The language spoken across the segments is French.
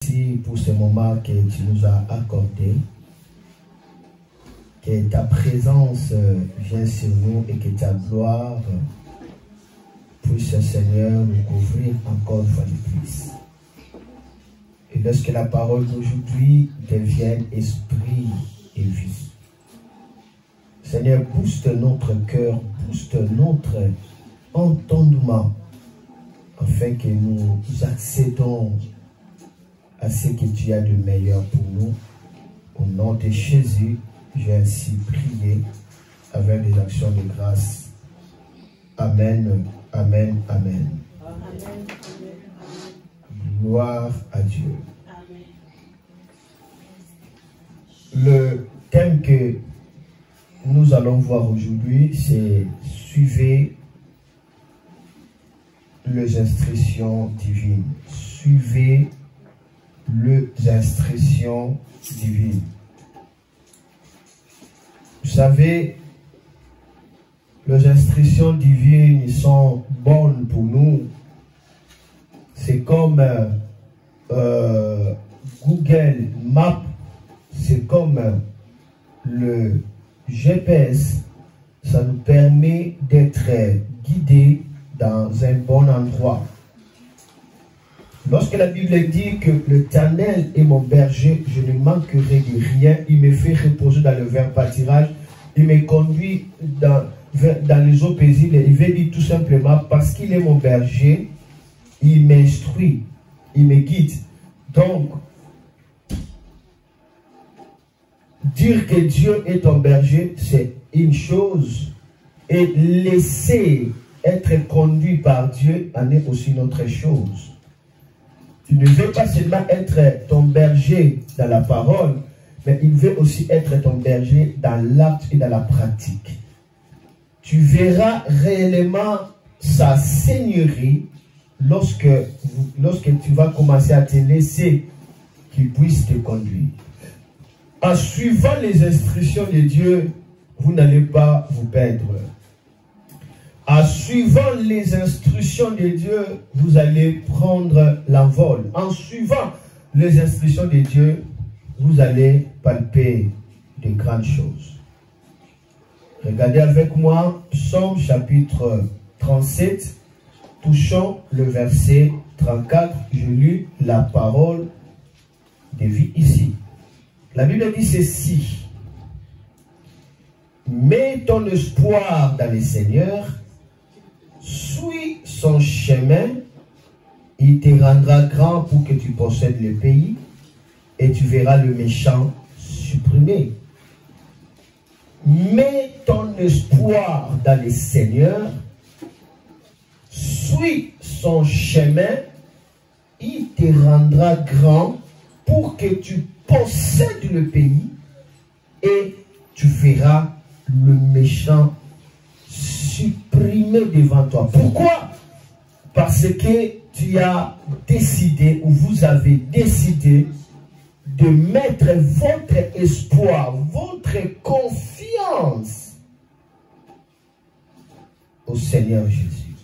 merci pour ce moment que tu nous as accordé. Que ta présence vienne sur nous et que ta gloire puisse, Seigneur, nous couvrir encore une fois de plus. Et lorsque la parole d'aujourd'hui devienne esprit et vie. Seigneur, booste notre cœur, booste notre entendement, afin que nous accédons à ce que tu as de meilleur pour nous. Au nom de Jésus, j'ai ainsi prié avec des actions de grâce. Amen, amen, amen. Amen. Gloire à Dieu. Amen. Le thème que nous allons voir aujourd'hui, c'est suivez les instructions divines. Suivez les instructions divines. Vous savez, les instructions divines sont bonnes pour nous. C'est comme Google Maps, c'est comme le GPS. Ça nous permet d'être guidés dans un bon endroit. Lorsque la Bible dit que l'Éternel est mon berger, je ne manquerai de rien. Il me fait reposer dans le vert pâturage. Il me conduit dans les eaux paisibles. Il veut dire tout simplement parce qu'il est mon berger, il m'instruit, il me guide. Donc, dire que Dieu est ton berger, c'est une chose. Et laisser être conduit par Dieu en est aussi une autre chose. Tu ne veux pas seulement être ton berger dans la parole, mais il veut aussi être ton berger dans l'acte et dans la pratique. Tu verras réellement sa seigneurie lorsque tu vas commencer à te laisser qu'il puisse te conduire. En suivant les instructions de Dieu, vous n'allez pas vous perdre. En suivant les instructions de Dieu, vous allez prendre l'envol. En suivant les instructions de Dieu, vous allez palper de grandes choses. Regardez avec moi Psaume chapitre 37, touchons le verset 34. Je lis la parole de vie ici. La Bible dit ceci: mets ton espoir dans le Seigneur, suis son chemin, il te rendra grand pour que tu possèdes le pays et tu verras le méchant supprimé. Mets ton espoir dans le Seigneur, suis son chemin, il te rendra grand pour que tu possèdes le pays et tu verras le méchant supprimé devant toi. Pourquoi? Parce que tu as décidé, ou vous avez décidé, de mettre votre espoir, votre confiance au Seigneur Jésus.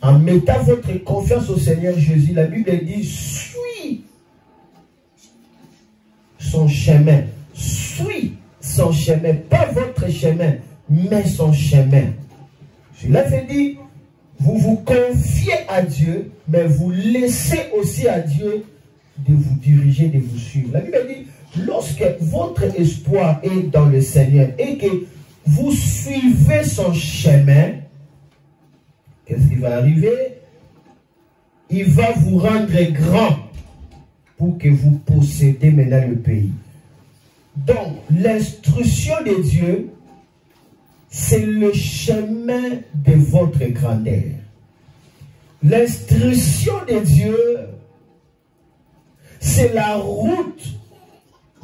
En mettant votre confiance au Seigneur Jésus, la Bible dit: suis son chemin. Suis son chemin, pas votre chemin, mais son chemin. Cela veut dire, vous vous confiez à Dieu, mais vous laissez aussi à Dieu de vous diriger, de vous suivre. La Bible dit, lorsque votre espoir est dans le Seigneur et que vous suivez son chemin, qu'est-ce qui va arriver? Il va vous rendre grand pour que vous possédez maintenant le pays. Donc, l'instruction de Dieu, c'est le chemin de votre grandeur. L'instruction de Dieu, c'est la route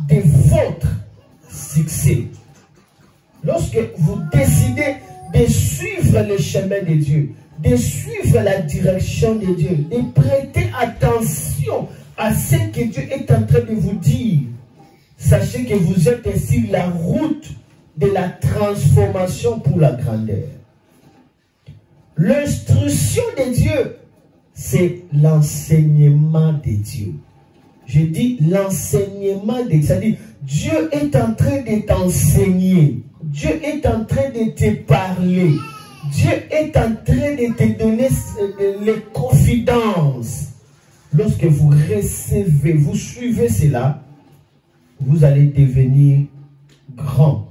de votre succès. Lorsque vous décidez de suivre le chemin de Dieu, de suivre la direction de Dieu, de prêter attention à ce que Dieu est en train de vous dire, sachez que vous êtes sur la route de la transformation pour la grandeur. L'instruction de Dieu, c'est l'enseignement de Dieu. J'ai dit l'enseignement, c'est-à-dire Dieu est en train de t'enseigner. Dieu est en train de te parler. Dieu est en train de te donner les confidences. Lorsque vous recevez, vous suivez cela, vous allez devenir grand.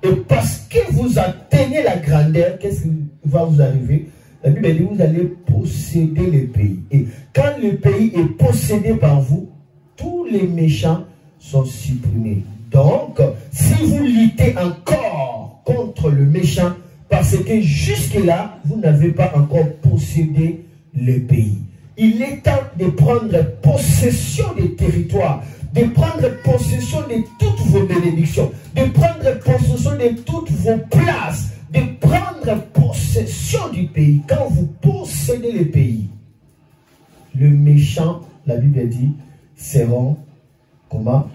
Et parce que vous atteignez la grandeur, qu'est-ce qui va vous arriver? La Bible dit, vous allez posséder le pays. Et quand le pays est possédé par vous, tous les méchants sont supprimés. Donc, si vous luttez encore contre le méchant, parce que jusque-là, vous n'avez pas encore possédé le pays. Il est temps de prendre possession des territoires, de prendre possession de toutes vos bénédictions, de prendre possession de toutes vos places, de prendre possession du pays. Quand vous possédez le pays, le méchant, la Bible dit, seront, comment?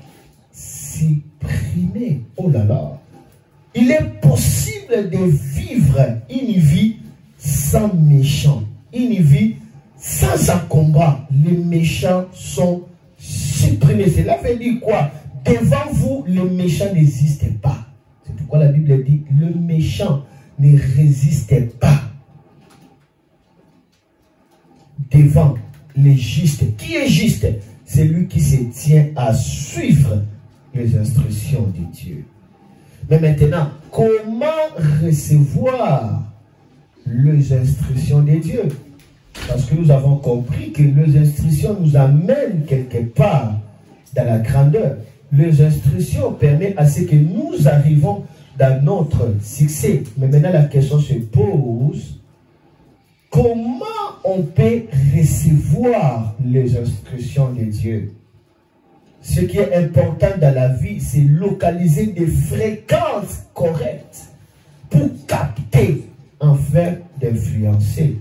Supprimés. Oh là là. Il est possible de vivre une vie sans méchant, une vie sans un combat. Les méchants sont supprimés. Cela veut dire quoi? Devant vous, le méchant n'existe pas. C'est pourquoi la Bible dit, le méchant ne résiste pas devant les justes. Qui est juste? C'est lui qui se tient à suivre les instructions de Dieu. Mais maintenant, comment recevoir les instructions de Dieu? Parce que nous avons compris que les instructions nous amènent quelque part dans la grandeur. Les instructions permettent à ce que nous arrivons dans notre succès. Mais maintenant, la question se pose, comment on peut recevoir les instructions de Dieu? Ce qui est important dans la vie, c'est localiser des fréquences correctes pour capter, afin d'influencer.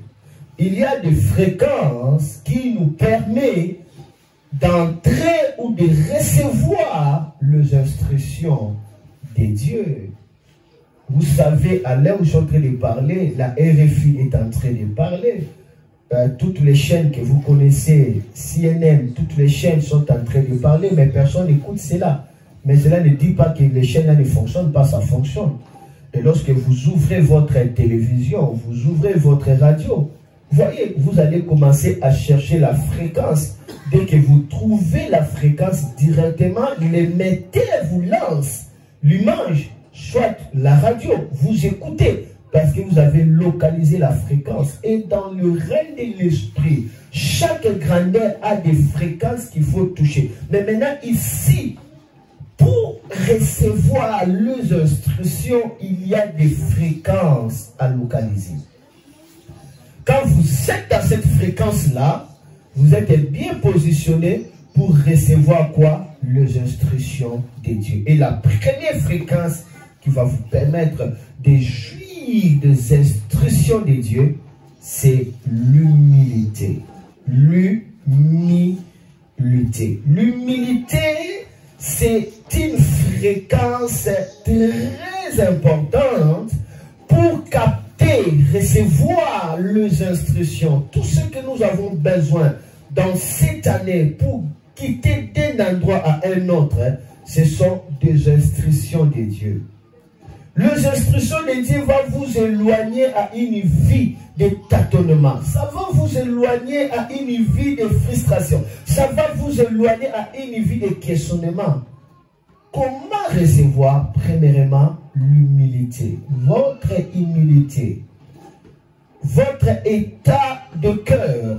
Il y a des fréquences qui nous permettent d'entrer ou de recevoir les instructions de Dieu. Vous savez, à l'heure où je suis en train de parler, la RFI est en train de parler. Toutes les chaînes que vous connaissez, CNN, toutes les chaînes sont en train de parler, mais personne n'écoute cela. Mais cela ne dit pas que les chaînes-là ne fonctionnent pas, ça fonctionne. Et lorsque vous ouvrez votre télévision, vous ouvrez votre radio, voyez, vous allez commencer à chercher la fréquence. Dès que vous trouvez la fréquence directement, l'émetteur vous lance l'image, soit la radio, vous écoutez, parce que vous avez localisé la fréquence. Et dans le règne de l'esprit, chaque grandeur a des fréquences qu'il faut toucher. Mais maintenant, ici, pour recevoir les instructions, il y a des fréquences à localiser. Quand vous êtes dans cette fréquence-là, vous êtes bien positionné pour recevoir quoi? Les instructions de Dieu. Et la première fréquence qui va vous permettre de jouir des instructions de Dieu, c'est l'humilité. L'humilité. L'humilité, c'est une fréquence très importante pour capter, recevoir les instructions. Tout ce que nous avons besoin dans cette année pour quitter d'un endroit à un autre, ce sont des instructions de Dieu. Les instructions de Dieu vont vous éloigner à une vie de tâtonnement. Ça va vous éloigner à une vie de frustration. Ça va vous éloigner à une vie de questionnement. Comment recevoir? Premièrement, l'humilité. Votre humilité. Votre état de cœur.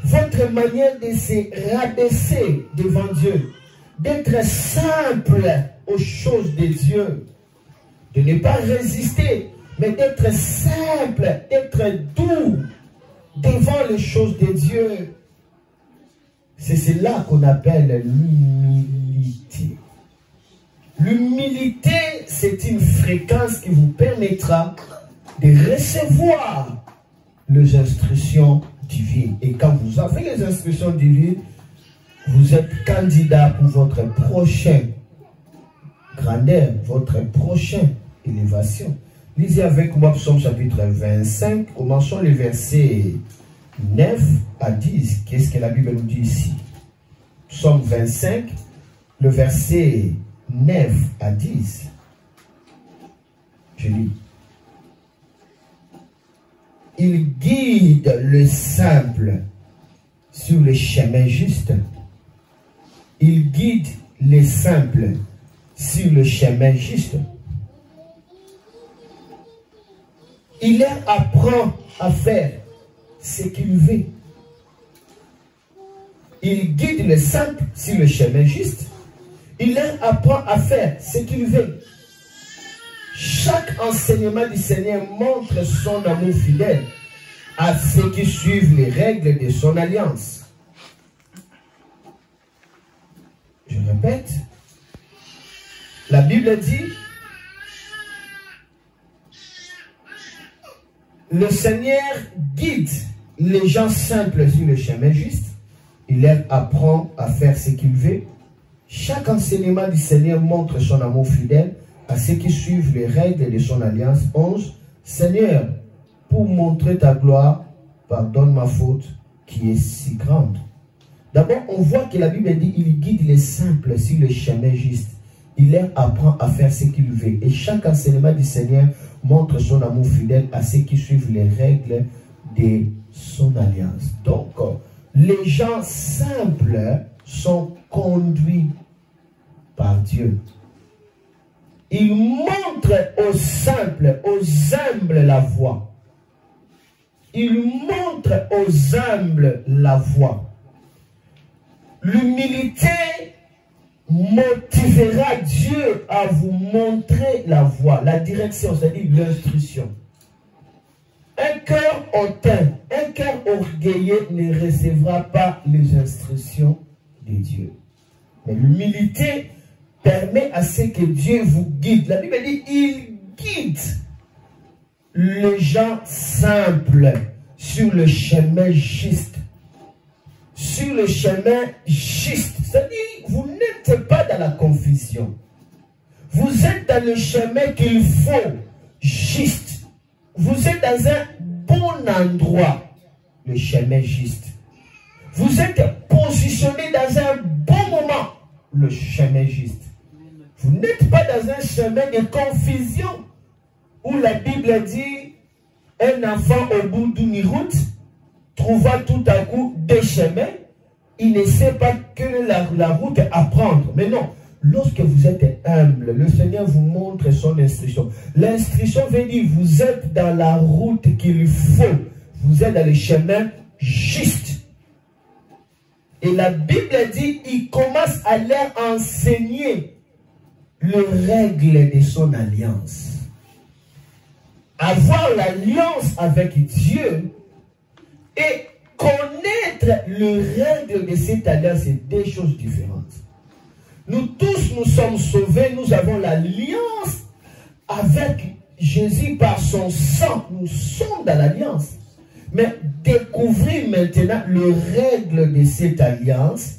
Votre manière de se rabaisser devant Dieu. D'être simple aux choses de Dieu, de ne pas résister, mais d'être simple, d'être doux devant les choses de Dieu. C'est cela qu'on appelle l'humilité. L'humilité, c'est une fréquence qui vous permettra de recevoir les instructions divines. Et quand vous avez les instructions divines, vous êtes candidat pour votre prochain grandeur, votre prochaine élévation. Lisez avec moi Psaume chapitre 25, commençons les versets 9 à 10. Qu'est-ce que la Bible nous dit ici? 25, le verset 9 à 10. Je lis. Il guide le simple sur le chemin juste. Il guide les simples sur le chemin juste. Il leur apprend à faire ce qu'il veut. Il guide les simples sur le chemin juste. Il leur apprend à faire ce qu'il veut. Chaque enseignement du Seigneur montre son amour fidèle à ceux qui suivent les règles de son alliance. Je répète, la Bible dit, le Seigneur guide les gens simples sur le chemin juste. Il leur apprend à faire ce qu'il veut. Chaque enseignement du Seigneur montre son amour fidèle à ceux qui suivent les règles de son alliance. 11. Seigneur, pour montrer ta gloire, pardonne ma faute qui est si grande. D'abord, on voit que la Bible dit il guide les simples sur le chemin juste. Il leur apprend à faire ce qu'il veut. Et chaque enseignement du Seigneur montre son amour fidèle à ceux qui suivent les règles de son alliance. Donc, les gens simples sont conduits par Dieu. Il montre aux simples, aux humbles la voie. Il montre aux humbles la voie. L'humilité motivera Dieu à vous montrer la voie, la direction, c'est-à-dire l'instruction. Un cœur hautain, un cœur orgueilleux ne recevra pas les instructions de Dieu. Mais l'humilité permet à ce que Dieu vous guide. La Bible dit, il guide les gens simples sur le chemin juste. Sur le chemin juste. C'est-à-dire, vous n'êtes pas dans la confusion. Vous êtes dans le chemin qu'il faut, juste. Vous êtes dans un bon endroit, le chemin juste. Vous êtes positionné dans un bon moment, le chemin juste. Vous n'êtes pas dans un chemin de confusion où la Bible dit un enfant au bout d'une route trouva tout à coup deux chemins. Il ne sait pas que la route à prendre. Mais non, lorsque vous êtes humble, le Seigneur vous montre son instruction. L'instruction veut dire vous êtes dans la route qu'il faut. Vous êtes dans le chemin juste. Et la Bible dit, il commence à leur enseigner les règles de son alliance. Avoir l'alliance avec Dieu et connaître les règles de cette alliance, c'est deux choses différentes. Nous tous, nous sommes sauvés, nous avons l'alliance avec Jésus par son sang. Nous sommes dans l'alliance. Mais découvrir maintenant les règles de cette alliance,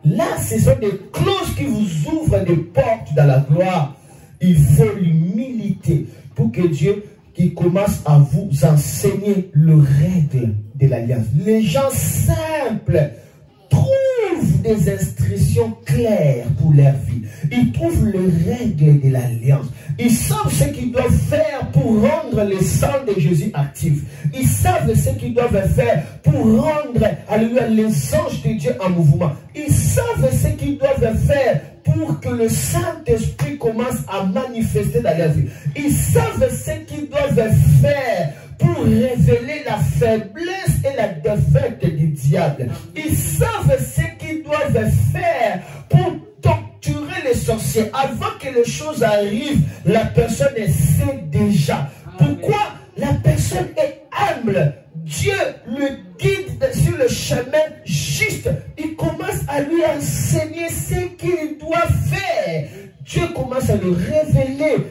là, ce sont des clauses qui vous ouvrent des portes dans la gloire. Il faut l'humilité pour que Dieu qui commence à vous enseigner les règles de l'alliance. Les gens simples trouvent des instructions claires pour leur vie. Ils trouvent les règles de l'alliance. Ils savent ce qu'ils doivent faire pour rendre le sang de Jésus actif. Ils savent ce qu'ils doivent faire pour rendre les anges de Dieu en mouvement. Ils savent ce qu'ils doivent faire pour que le Saint-Esprit commence à manifester dans leur vie. Ils savent ce qu'ils doivent faire pour révéler la faiblesse et la défaite du diable. Ils savent ce qu'ils doivent faire pour torturer les sorciers. Avant que les choses arrivent, la personne sait déjà. Pourquoi? La personne est humble. Dieu le guide sur le chemin juste. Il commence à lui enseigner ce qu'il doit faire. Dieu commence à lui révéler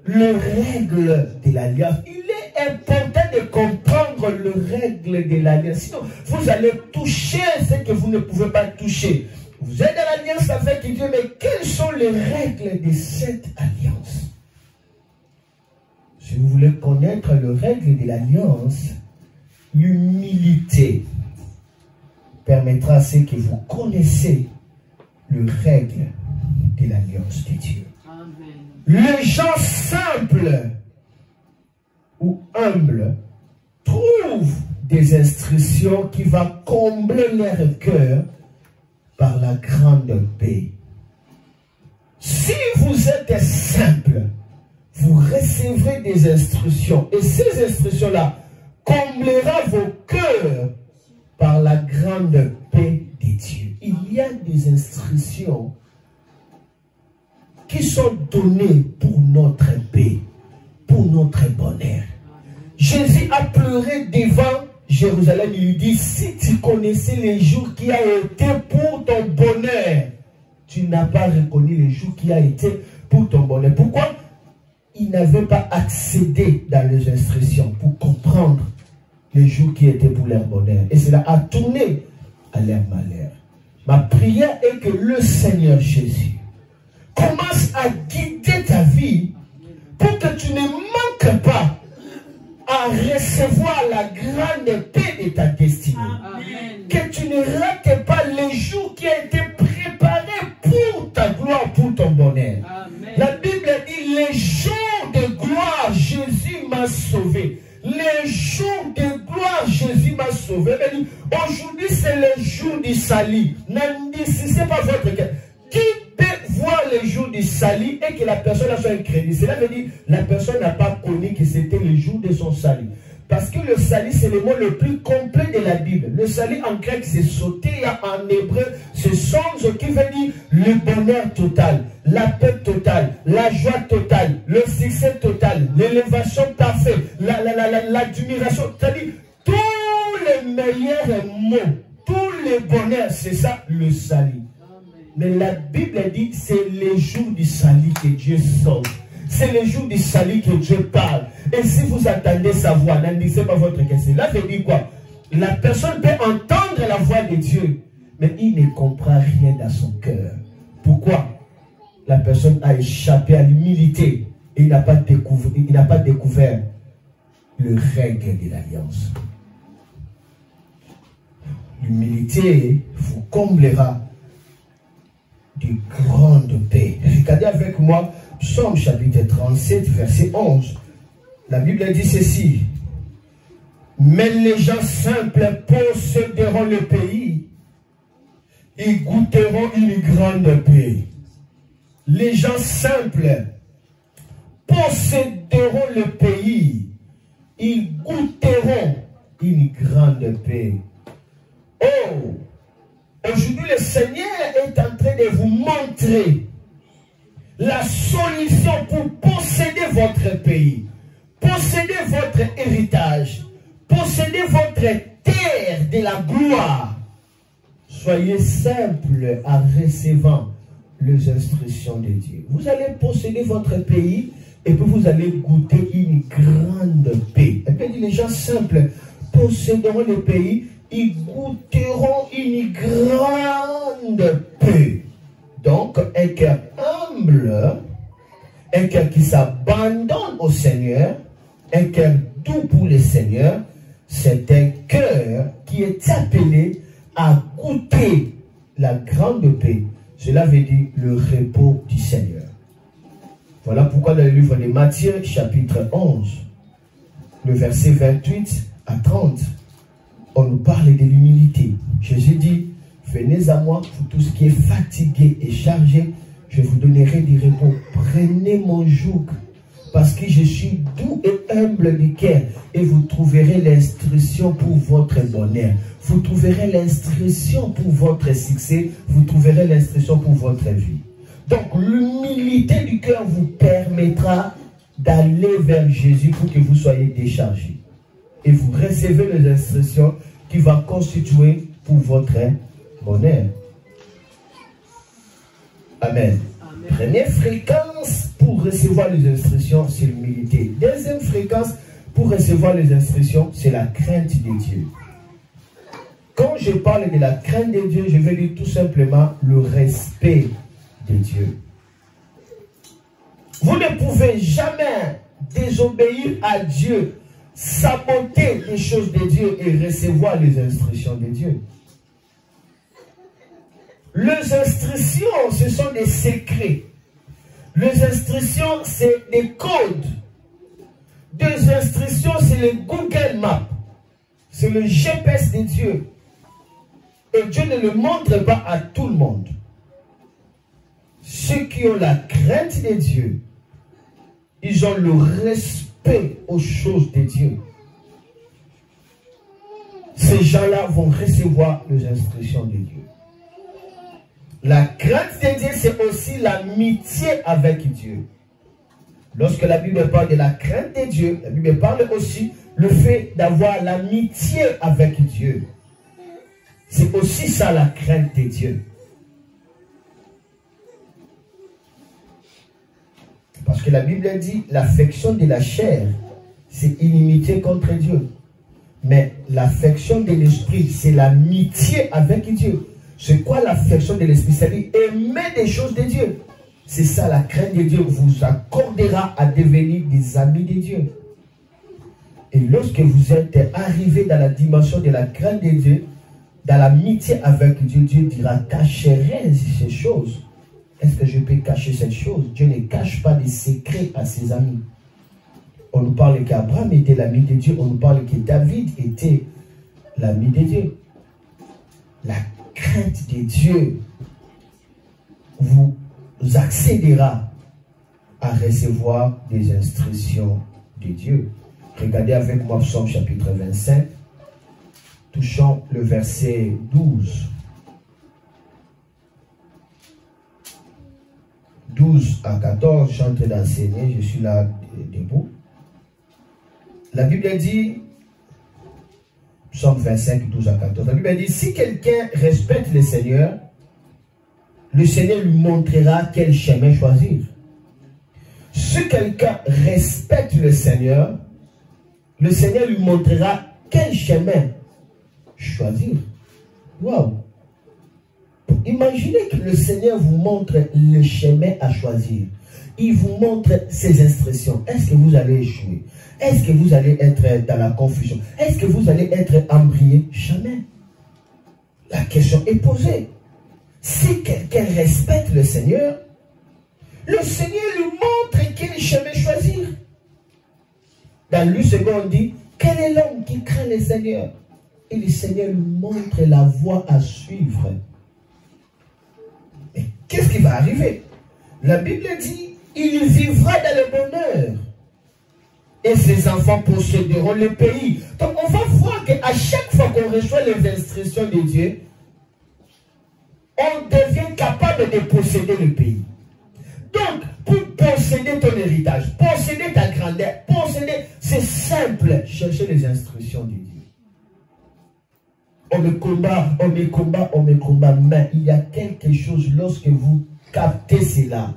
les règles de l'alliance. Il est important de comprendre les règles de l'alliance. Sinon, vous allez toucher ce que vous ne pouvez pas toucher. Vous êtes dans l'alliance avec Dieu, mais quelles sont les règles de cette alliance? Si vous voulez connaître les règles de l'alliance, l'humilité permettra à ce que vous connaissez le règle de l'alliance de Dieu. Amen. Les gens simples ou humbles trouvent des instructions qui vont combler leur cœur par la grande paix. Si vous êtes simple, vous recevrez des instructions et ces instructions-là comblera vos cœurs par la grande paix de Dieu. Il y a des instructions qui sont données pour notre paix, pour notre bonheur. Jésus a pleuré devant Jérusalem. Il lui dit, si tu connaissais les jours qui ont été pour ton bonheur, tu n'as pas reconnu les jours qui ont été pour ton bonheur. Pourquoi? Ils n'avaient pas accédé dans les instructions pour comprendre les jours qui étaient pour leur bonheur. Et cela a tourné à leur malheur. Ma prière est que le Seigneur Jésus commence à guider ta vie pour que tu ne manques pas à recevoir la grande paix de ta destinée. Amen. Que tu ne rates pas les jours qui ont été préparés pour ta gloire, pour ton bonheur. Amen. La Bible dit, les jours de gloire, Jésus m'a sauvé. Les jours de gloire, Jésus m'a sauvé. Aujourd'hui, c'est le jour du salut. Si ce n'est pas votre cas, qui peut voir le jour du salut et que la personne a son crédit? Cela veut dire que la personne n'a pas connu que c'était le jour de son salut. Parce que le salut, c'est le mot le plus complet de la Bible. Le salut en grec, c'est sotéria, en hébreu, c'est songe, qui veut dire le bonheur total, la paix totale, la joie totale, le succès total, l'élévation parfaite, l'admiration. C'est-à-dire, tous les meilleurs mots, tous les bonheurs, c'est ça le salut. Mais la Bible dit, c'est le jour du salut que Dieu sauve. C'est le jour du salut que Dieu parle. Et si vous attendez sa voix, n'indiquez pas votre question. Là, je dis quoi? La personne peut entendre la voix de Dieu, mais il ne comprend rien dans son cœur. Pourquoi? La personne a échappé à l'humilité et il n'a pas découvert le règle de l'alliance. L'humilité vous comblera de grande paix. Regardez avec moi Psaume chapitre 37, verset 11. La Bible dit ceci. Mais les gens simples posséderont le pays. Ils goûteront une grande paix. Les gens simples posséderont le pays. Ils goûteront une grande paix. Oh! Aujourd'hui, le Seigneur est en train de vous montrer la solution pour posséder votre pays, posséder votre héritage, posséder votre terre de la gloire. Soyez simple en recevant les instructions de Dieu. Vous allez posséder votre pays et puis vous allez goûter une grande paix. Et puis les gens simples posséderont le pays, ils goûteront une grande paix. Donc, un cœur humble, un cœur qui s'abandonne au Seigneur, un cœur doux pour le Seigneur, c'est un cœur qui est appelé à goûter la grande paix. Cela veut dire le repos du Seigneur. Voilà pourquoi dans le livre de Matthieu, chapitre 11, le verset 28 à 30, on nous parle de l'humilité. Jésus dit, venez à moi, vous tous qui êtes fatigués et chargés, je vous donnerai du repos. Prenez mon joug, parce que je suis doux et humble du cœur, et vous trouverez l'instruction pour votre bonheur. Vous trouverez l'instruction pour votre succès, vous trouverez l'instruction pour votre vie. Donc, l'humilité du cœur vous permettra d'aller vers Jésus pour que vous soyez déchargés. Et vous recevez les instructions qui vont constituer pour votre bonheur. Amen. Amen. Première fréquence pour recevoir les instructions, c'est l'humilité. Deuxième fréquence pour recevoir les instructions, c'est la crainte de Dieu. Quand je parle de la crainte de Dieu, je vais dire tout simplement le respect de Dieu. Vous ne pouvez jamais désobéir à Dieu, saboter les choses de Dieu et recevoir les instructions de Dieu. Les instructions, ce sont des secrets. Les instructions, c'est des codes. Des instructions, c'est le Google Maps. C'est le GPS de Dieu. Et Dieu ne le montre pas à tout le monde. Ceux qui ont la crainte de Dieu, ils ont le respect aux choses de Dieu. Ces gens-là vont recevoir les instructions de Dieu. La crainte de Dieu, c'est aussi l'amitié avec Dieu. Lorsque la Bible parle de la crainte de Dieu, la Bible parle aussi le fait d'avoir l'amitié avec Dieu. C'est aussi ça la crainte de Dieu. Parce que la Bible dit l'affection de la chair, c'est inimitié contre Dieu. Mais l'affection de l'esprit, c'est l'amitié avec Dieu. C'est quoi l'affection de l'esprit? C'est-à-dire aimer des choses de Dieu. C'est ça la crainte de Dieu vous accordera à devenir des amis de Dieu. Et lorsque vous êtes arrivé dans la dimension de la crainte de Dieu, dans l'amitié avec Dieu, Dieu dira, cacherai ces choses. Est-ce que je peux cacher cette chose? Dieu ne cache pas des secrets à ses amis. On nous parle qu'Abraham était l'ami de Dieu. On nous parle que David était l'ami de Dieu. La crainte de Dieu vous accédera à recevoir des instructions de Dieu. Regardez avec moi Psaume chapitre 25, touchons le verset 12. 12 à 14, je suis en train d'enseigner, je suis là debout. La Bible dit, Psaume 25, 12 à 14, la Bible dit, si quelqu'un respecte le Seigneur lui montrera quel chemin choisir. Si quelqu'un respecte le Seigneur lui montrera quel chemin choisir. Waouh! Imaginez que le Seigneur vous montre le chemin à choisir. Il vous montre ses instructions. Est-ce que vous allez échouer? Est-ce que vous allez être dans la confusion? Est-ce que vous allez être embrayé? Jamais. La question est posée. Si quelqu'un respecte le Seigneur lui montre quel chemin choisir. Dans Luc 2, on dit, quel est l'homme qui craint le Seigneur? Et le Seigneur lui montre la voie à suivre. Mais qu'est-ce qui va arriver? La Bible dit, il vivra dans le bonheur. Et ses enfants posséderont le pays. Donc on va voir qu'à chaque fois qu'on reçoit les instructions de Dieu, on devient capable de posséder le pays. Donc, pour posséder ton héritage, posséder ta grandeur, c'est simple. Chercher les instructions de Dieu. On me combat, mais il y a quelque chose, lorsque vous captez cela,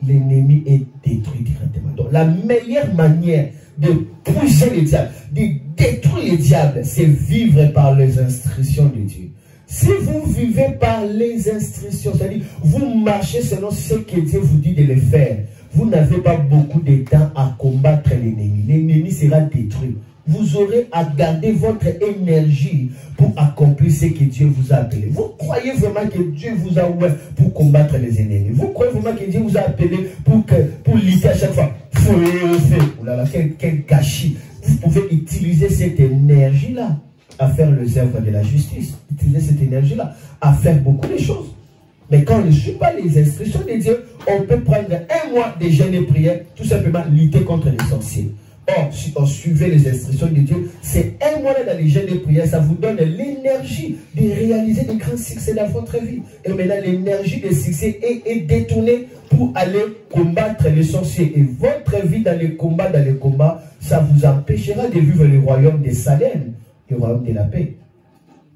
l'ennemi est détruit directement. Donc, la meilleure manière de pousser le diable, de détruire le diable, c'est vivre par les instructions de Dieu. Si vous vivez par les instructions, c'est-à-dire vous marchez selon ce que Dieu vous dit de le faire, vous n'avez pas beaucoup de temps à combattre l'ennemi. L'ennemi sera détruit. Vous aurez à garder votre énergie pour accomplir ce que Dieu vous a appelé. Vous croyez vraiment que Dieu vous a ouvert pour combattre les ennemis? Vous croyez vraiment que Dieu vous a appelé pour lutter à chaque fois? Oh là là, quel gâchis. Vous pouvez utiliser cette énergie-là à faire les œuvres de la justice. Utiliser cette énergie-là à faire beaucoup de choses. Mais quand on ne suit pas les instructions de Dieu, on peut prendre un mois de jeûne et prière, tout simplement lutter contre les sorciers. Or, si on suivait les instructions de Dieu, c'est un mois dans les jeûnes et prières, ça vous donne l'énergie de réaliser de grands succès dans votre vie. Et maintenant, l'énergie de succès est détournée pour aller combattre les sorciers. Et votre vie dans les combats, ça vous empêchera de vivre le royaume de Salem, le royaume de la paix.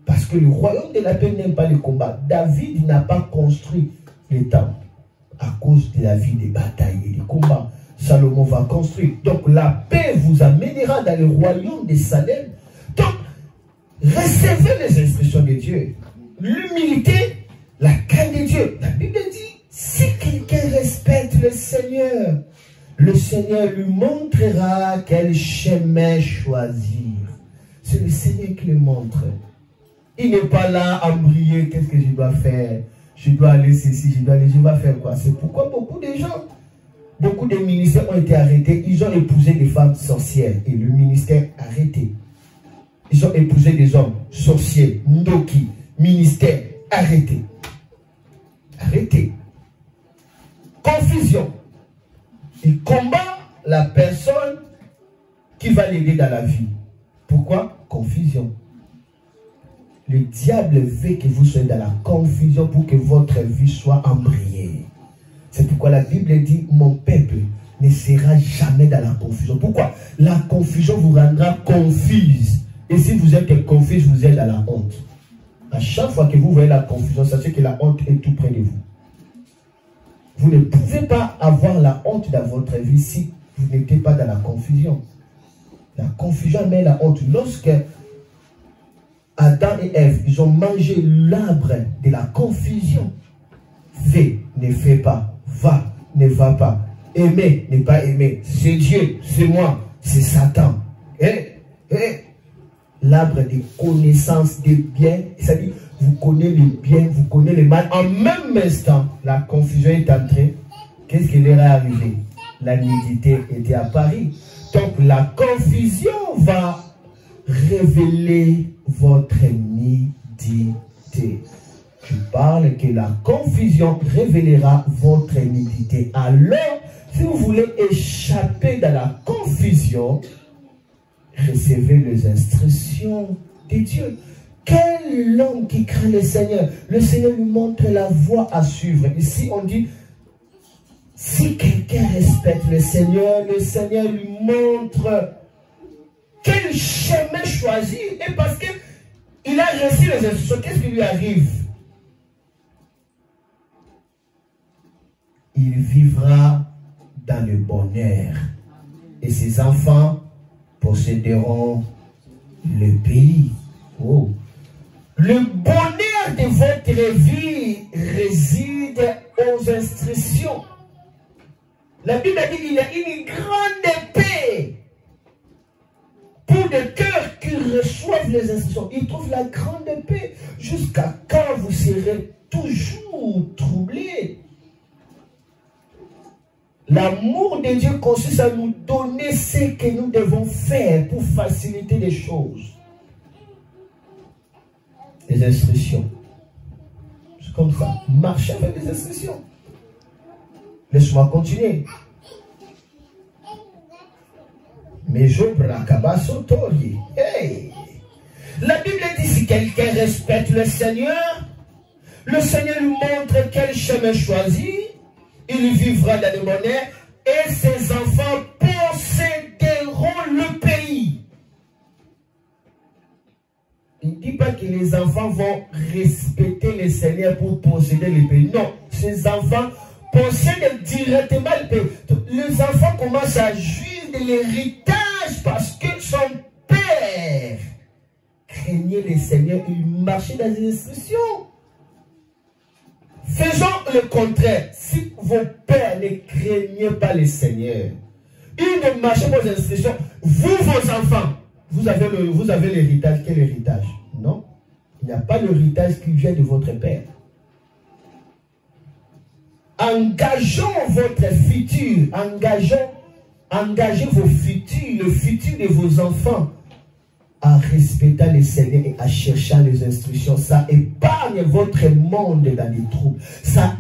Parce que le royaume de la paix n'aime pas le combat. David n'a pas construit le temple à cause de la vie des batailles et des combats. Salomon va construire. Donc la paix vous amènera dans le royaume de Salem. Donc, recevez les instructions de Dieu. L'humilité, la crainte de Dieu. La Bible dit, si quelqu'un respecte le Seigneur lui montrera quel chemin choisir. C'est le Seigneur qui le montre. Il n'est pas là à briller. Qu'est-ce que je dois faire? Je dois aller ceci, je dois aller, je vais faire quoi? C'est pourquoi beaucoup de gens, beaucoup de ministères ont été arrêtés. Ils ont épousé des femmes sorcières et le ministère arrêté. Ils ont épousé des hommes sorciers, ndoki, ministère arrêté. Arrêté. Confusion. Il combat la personne qui va l'aider dans la vie. Pourquoi? Confusion. Le diable veut que vous soyez dans la confusion pour que votre vie soit embrayée. C'est pourquoi la Bible dit, mon peuple ne sera jamais dans la confusion. Pourquoi? La confusion vous rendra confuse. Et si vous êtes confuse, vous êtes dans la honte. À chaque fois que vous voyez la confusion, sachez que la honte est tout près de vous. Vous ne pouvez pas avoir la honte dans votre vie si vous n'êtes pas dans la confusion. La confusion met la honte. Lorsque Adam et Ève, ils ont mangé l'arbre de la confusion. Fais, ne fais pas. Va, ne va pas. Aimer, ne pas aimer. C'est Dieu, c'est moi, c'est Satan. L'arbre de connaissance des biens, c'est-à-dire, vous connaissez le bien, vous connaissez le mal. En même instant, la confusion est entrée. Qu'est-ce qui leur est arrivé? La nudité était à Paris. Donc, la confusion va révéler votre nudité. Je parle que la confusion révélera votre nudité. Alors, si vous voulez échapper dans la confusion, recevez les instructions de Dieu. Quel homme qui craint le Seigneur? Le Seigneur lui montre la voie à suivre. Ici, on dit, si quelqu'un respecte le Seigneur lui montre quel chemin choisir. Et parce qu'il a reçu les instructions, qu'est-ce qui lui arrive? Il vivra dans le bonheur. Et ses enfants posséderont le pays. Oh. Le bonheur de votre vie réside aux instructions. La Bible dit qu'il y a une grande paix pour des cœurs qui reçoivent les instructions. Ils trouvent la grande paix jusqu'à quand vous serez toujours troublés. L'amour de Dieu consiste à nous donner ce que nous devons faire pour faciliter les choses. Les instructions. C'est comme ça. Marchez avec les instructions. Laisse-moi continuer. Mais je bracabasotori. Hey! La Bible dit si quelqu'un respecte le Seigneur lui montre quel chemin choisir. Il vivra dans le bonheur et ses enfants posséderont le pays. Il ne dit pas que les enfants vont respecter le Seigneur pour posséder le pays. Non, ces enfants possèdent directement le pays. Les enfants commencent à jouir de l'héritage parce que son père craignait le Seigneur. Il marchait dans les instructions. Faisons le contraire. Si vos pères ne craignaient pas le Seigneur, ils ne marchaient pas aux instructions, vous, vos enfants, vous avez l'héritage. Quel héritage? Non. Il n'y a pas l'héritage qui vient de votre père. Engageons votre futur. Engagez vos futurs, le futur de vos enfants en respectant le Seigneur et en cherchant les instructions. Ça épargne votre monde dans les troubles. Ça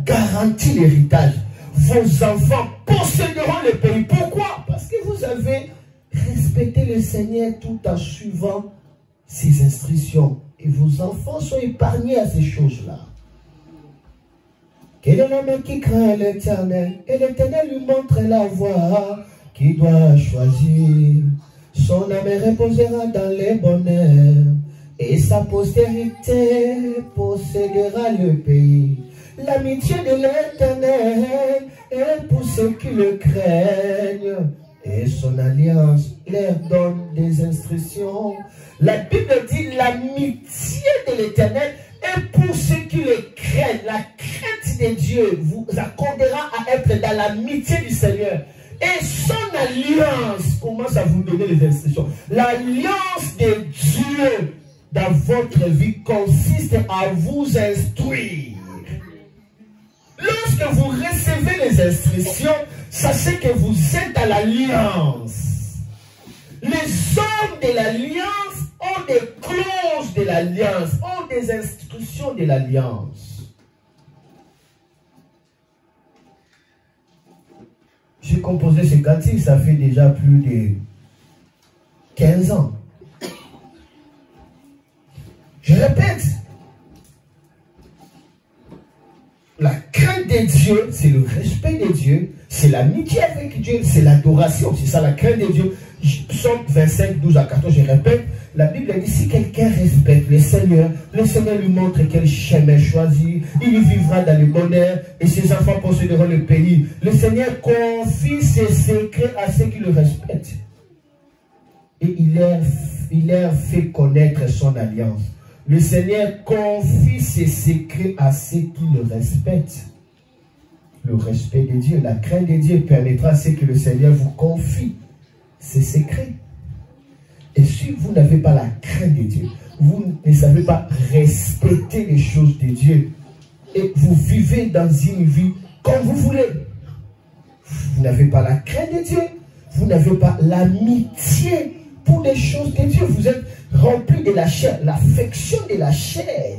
garantit l'héritage. Vos enfants posséderont le pays. Pourquoi? Parce que vous avez respecté le Seigneur tout en suivant ses instructions. Et vos enfants sont épargnés à ces choses-là. Quel est l'homme qui craint l'Éternel? Et l'Éternel lui montre la voie qu'il doit choisir. Son âme reposera dans les bonheurs, et sa postérité possédera le pays. L'amitié de l'Éternel est pour ceux qui le craignent, et son alliance leur donne des instructions. La Bible dit l'amitié de l'Éternel est pour ceux qui le craignent. La crainte de Dieu vous accordera à être dans l'amitié du Seigneur. Et son alliance commence à vous donner les instructions. L'alliance de Dieu dans votre vie consiste à vous instruire. Lorsque vous recevez les instructions, sachez que vous êtes à l'alliance. Les hommes de l'alliance ont des clauses de l'alliance, ont des instructions de l'alliance. J'ai composé ce cantique, ça fait déjà plus de 15 ans. Je répète, la crainte de Dieu, c'est le respect de Dieu, c'est l'amitié avec Dieu, c'est l'adoration, c'est ça la crainte de Dieu. Psaume 25, 12 à 14, je répète, la Bible dit, si quelqu'un respecte le Seigneur lui montre quel chemin choisir, il y vivra dans le bonheur et ses enfants posséderont le pays. Le Seigneur confie ses secrets à ceux qui le respectent. Et il leur fait connaître son alliance. Le Seigneur confie ses secrets à ceux qui le respectent. Le respect de Dieu, la crainte de Dieu permettra à ce que le Seigneur vous confie ses secrets. Et si vous n'avez pas la crainte de Dieu, vous ne savez pas respecter les choses de Dieu, et vous vivez dans une vie comme vous voulez, vous n'avez pas la crainte de Dieu, vous n'avez pas l'amitié pour les choses de Dieu, vous êtes rempli de la chair, l'affection de la chair.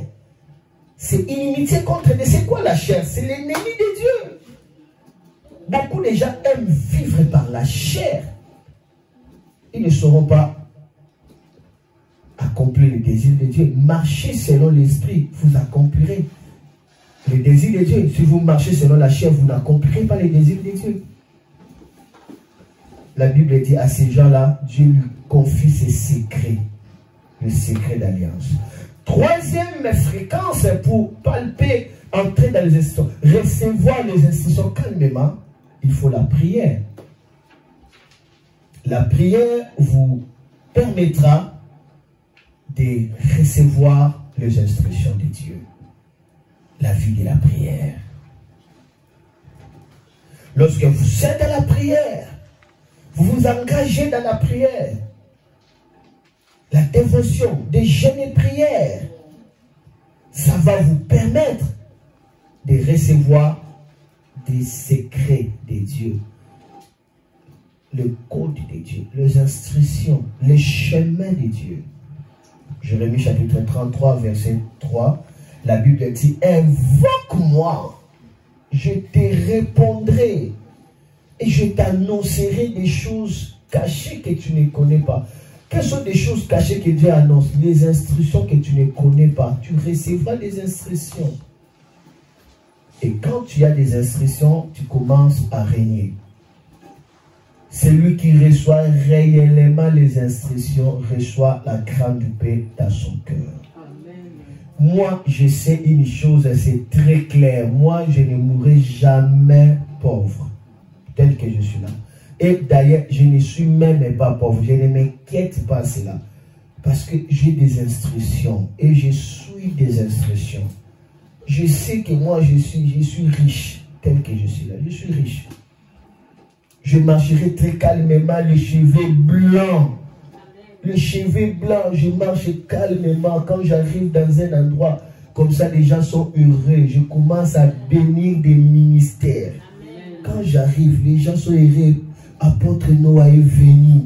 C'est inimitié contre Dieu. C'est quoi la chair? C'est l'ennemi de Dieu. Beaucoup de gens aiment vivre par la chair. Ils ne sauront pas accomplir le désir de Dieu. Marchez selon l'esprit, vous accomplirez les désirs de Dieu. Si vous marchez selon la chair, vous n'accomplirez pas les désirs de Dieu. La Bible dit à ces gens-là, Dieu lui confie ses secrets, le secret d'alliance. Troisième fréquence pour palper, entrer dans les instructions, recevoir les instructions calmement, il faut la prière. La prière vous permettra de recevoir les instructions de Dieu. La vie de la prière. Lorsque vous êtes dans la prière, vous vous engagez dans la prière, la dévotion, des jeûnes et prières, ça va vous permettre de recevoir des secrets de Dieu, le code de Dieu, les instructions, les chemins de Dieu. Jérémie chapitre 33, verset 3, la Bible dit, invoque-moi, je te répondrai et je t'annoncerai des choses cachées que tu ne connais pas. Quelles sont des choses cachées que Dieu annonce? Les instructions que tu ne connais pas. Tu recevras des instructions. Et quand tu as des instructions, tu commences à régner. Celui qui reçoit réellement les instructions reçoit la grande paix dans son cœur. Moi, je sais une chose, c'est très clair. Moi, je ne mourrai jamais pauvre, tel que je suis là. Et d'ailleurs, je ne suis même pas pauvre. Je ne m'inquiète pas de cela. Parce que j'ai des instructions. Et je suis des instructions. Je sais que moi, je suis riche. Tel que je suis là. Je suis riche. Je marcherai très calmement, les cheveux blancs. Les cheveux blancs, je marche calmement. Quand j'arrive dans un endroit, comme ça, les gens sont heureux. Je commence à bénir des ministères. Quand j'arrive, les gens sont heureux. Apôtre Noah est venu.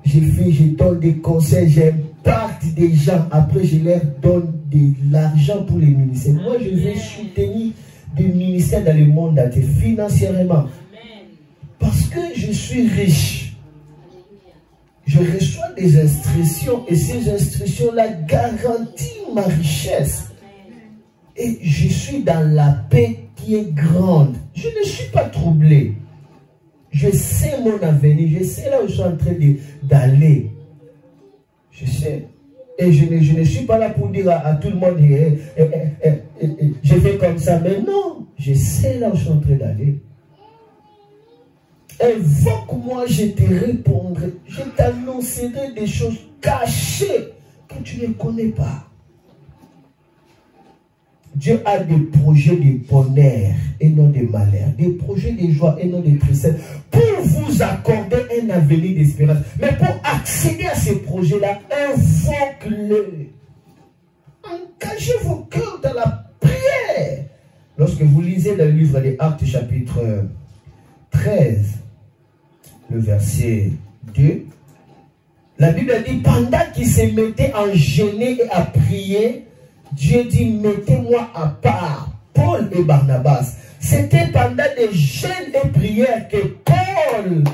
Je donne des conseils, j'impacte des gens. Après, je leur donne de l'argent pour les ministères. Moi, je vais soutenir des ministères dans le monde entier, financièrement. Parce que je suis riche. Je reçois des instructions et ces instructions-là garantissent ma richesse. Et je suis dans la paix qui est grande. Je ne suis pas troublé. Je sais mon avenir. Je sais là où je suis en train d'aller. Je sais. Et je ne suis pas là pour dire à tout le monde, je fais comme ça. Mais non, je sais là où je suis en train d'aller. Invoque-moi, je te répondrai. Je t'annoncerai des choses cachées que tu ne connais pas. Dieu a des projets de bonheur et non de malheur, des projets de joie et non de tristesse, pour vous accorder un avenir d'espérance. Mais pour accéder à ces projets-là, invoque-le. Engagez vos cœurs dans la prière. Lorsque vous lisez le livre des Actes chapitre 13, le verset 2, la Bible dit, pendant qu'ils se mettaient en jeûner et à prier, Dieu dit, mettez-moi à part Paul et Barnabas. C'était pendant des jeûnes et prières que Paul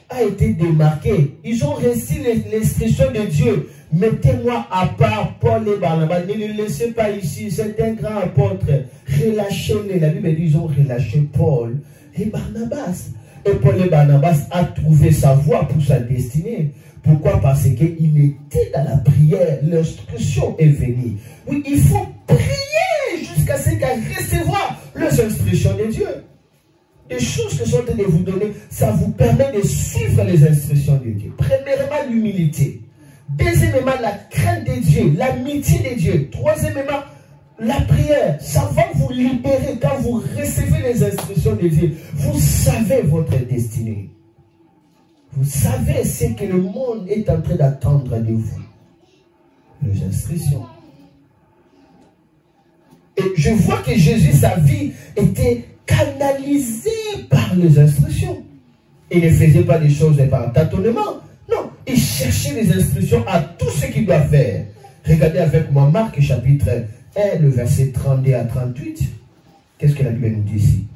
a été démarqué. Ils ont reçu l'instruction de Dieu. Mettez-moi à part Paul et Barnabas. Ne les laissez pas ici. C'est un grand apôtre. Relâchez-les. La Bible dit, ils ont relâché Paul et Barnabas. Et Paul et Barnabas a trouvé sa voie pour sa destinée. Pourquoi? Parce qu'il était dans la prière. L'instruction est venue. Oui, il faut prier jusqu'à ce qu'elle recevoir les instructions de Dieu. Les choses que je suis en train de vous donner, ça vous permet de suivre les instructions de Dieu. Premièrement, l'humilité. Deuxièmement, la crainte de Dieu, l'amitié de Dieu. Troisièmement, la prière. Ça va vous libérer quand vous recevez les instructions de Dieu. Vous savez votre destinée. Vous savez ce que le monde est en train d'attendre de vous. Les instructions. Et je vois que Jésus, sa vie était canalisée par les instructions. Il ne faisait pas des choses par tâtonnement. Non, il cherchait les instructions à tout ce qu'il doit faire. Regardez avec moi Marc chapitre 1, le verset 32 à 38. Qu'est-ce que la Bible nous dit ici?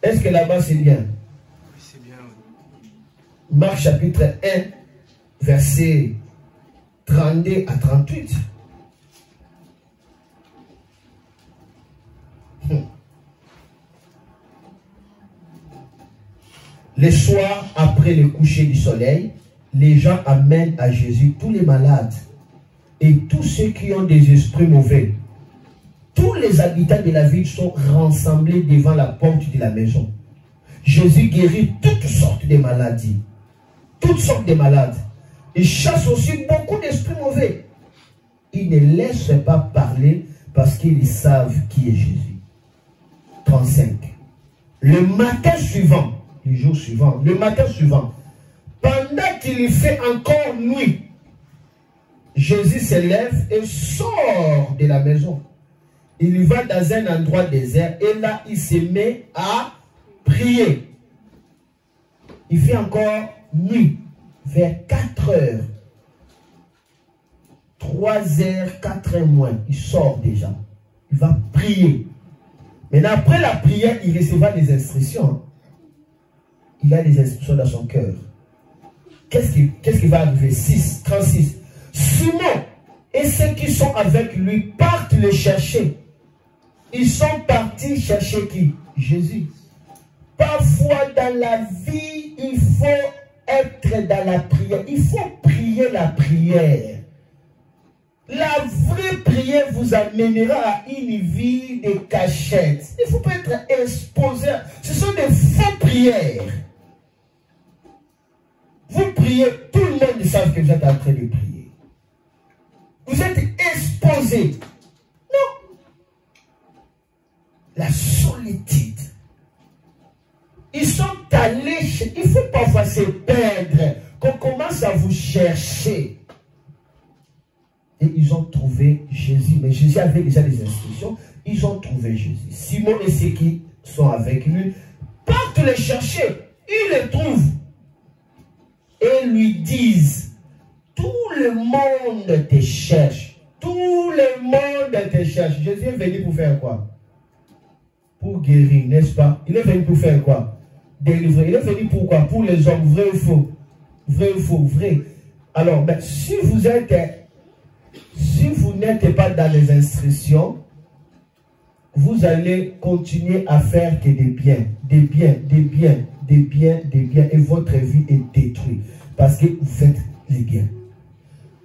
Est-ce que là-bas c'est bien? C'est bien. Marc chapitre 1, verset 32 à 38. Le soir, après le coucher du soleil, les gens amènent à Jésus tous les malades et tous ceux qui ont des esprits mauvais. Tous les habitants de la ville sont rassemblés devant la porte de la maison. Jésus guérit toutes sortes de maladies. Toutes sortes de malades. Il chasse aussi beaucoup d'esprits mauvais. Il ne laisse pas parler parce qu'ils savent qui est Jésus. 35. Le matin suivant, le jour suivant, le matin suivant, pendant qu'il fait encore nuit, Jésus se lève et sort de la maison. Il va dans un endroit désert et là, il se met à prier. Il fait encore nuit, vers 4 heures. 3 heures, 4 heures moins, il sort déjà. Il va prier. Maintenant, après la prière, il recevra des instructions. Il a des instructions dans son cœur. Qu'est-ce qui va arriver? 36. Simon et ceux qui sont avec lui partent le chercher. Ils sont partis chercher qui? Jésus. Parfois dans la vie, il faut être dans la prière. Il faut prier la prière. La vraie prière vous amènera à une vie de cachette. Il ne faut pas être exposé. Ce sont des fausses prières. Vous priez, tout le monde sait que vous êtes en train de prier. Vous êtes exposé. Non. La solitude. Ils sont allés, il faut parfois se perdre, qu'on commence à vous chercher. Et ils ont trouvé Jésus. Mais Jésus avait déjà des instructions. Ils ont trouvé Jésus. Simon et ceux qui sont avec lui partent le chercher. Ils le trouvent. Et lui disent, tout le monde te cherche. Tout le monde te cherche. Jésus est venu pour faire quoi? Pour guérir, n'est-ce pas? Il est venu pour faire quoi? Délivrer. Il est venu pour quoi? Pour les hommes, vrai ou faux? Vrai ou faux? Vrai. Alors, ben, si vous n'êtes pas dans les instructions, vous allez continuer à faire que des biens, et votre vie est détruite. Parce que vous faites les biens.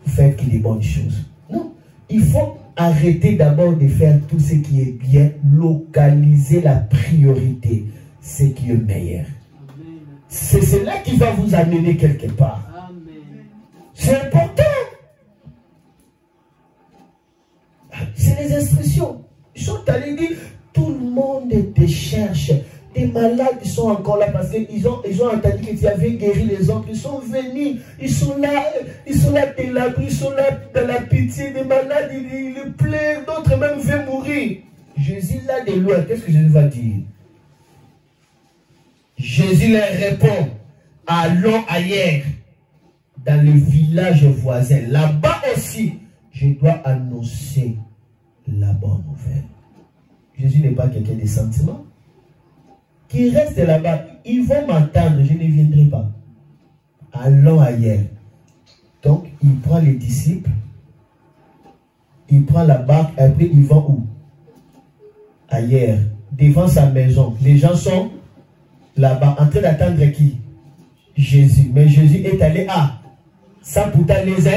Vous faites que des bonnes choses. Non. Il faut arrêter d'abord de faire tout ce qui est bien, localiser la priorité, ce qui est meilleur. C'est cela qui va vous amener quelque part. C'est important. C'est les instructions. Ils sont allés dire, tout le monde te cherche. Des malades ils sont encore là parce qu'ils ont entendu que tu avais guéri les autres. Ils sont venus, ils sont là délabrés, ils sont là dans la pitié. Des malades, ils pleurent, d'autres même veulent mourir. Jésus là de loin, qu'est-ce que Jésus va dire? Jésus leur répond, allons ailleurs, dans le village voisin. Là-bas aussi, je dois annoncer la bonne nouvelle. Jésus n'est pas quelqu'un de sentiments. Qui reste là-bas, ils vont m'attendre, je ne viendrai pas. Allons ailleurs. Donc, il prend les disciples, il prend la barque, après ils vont où? Ailleurs, devant sa maison. Les gens sont là-bas, en train d'attendre qui? Jésus. Mais Jésus est allé à ça pourtant les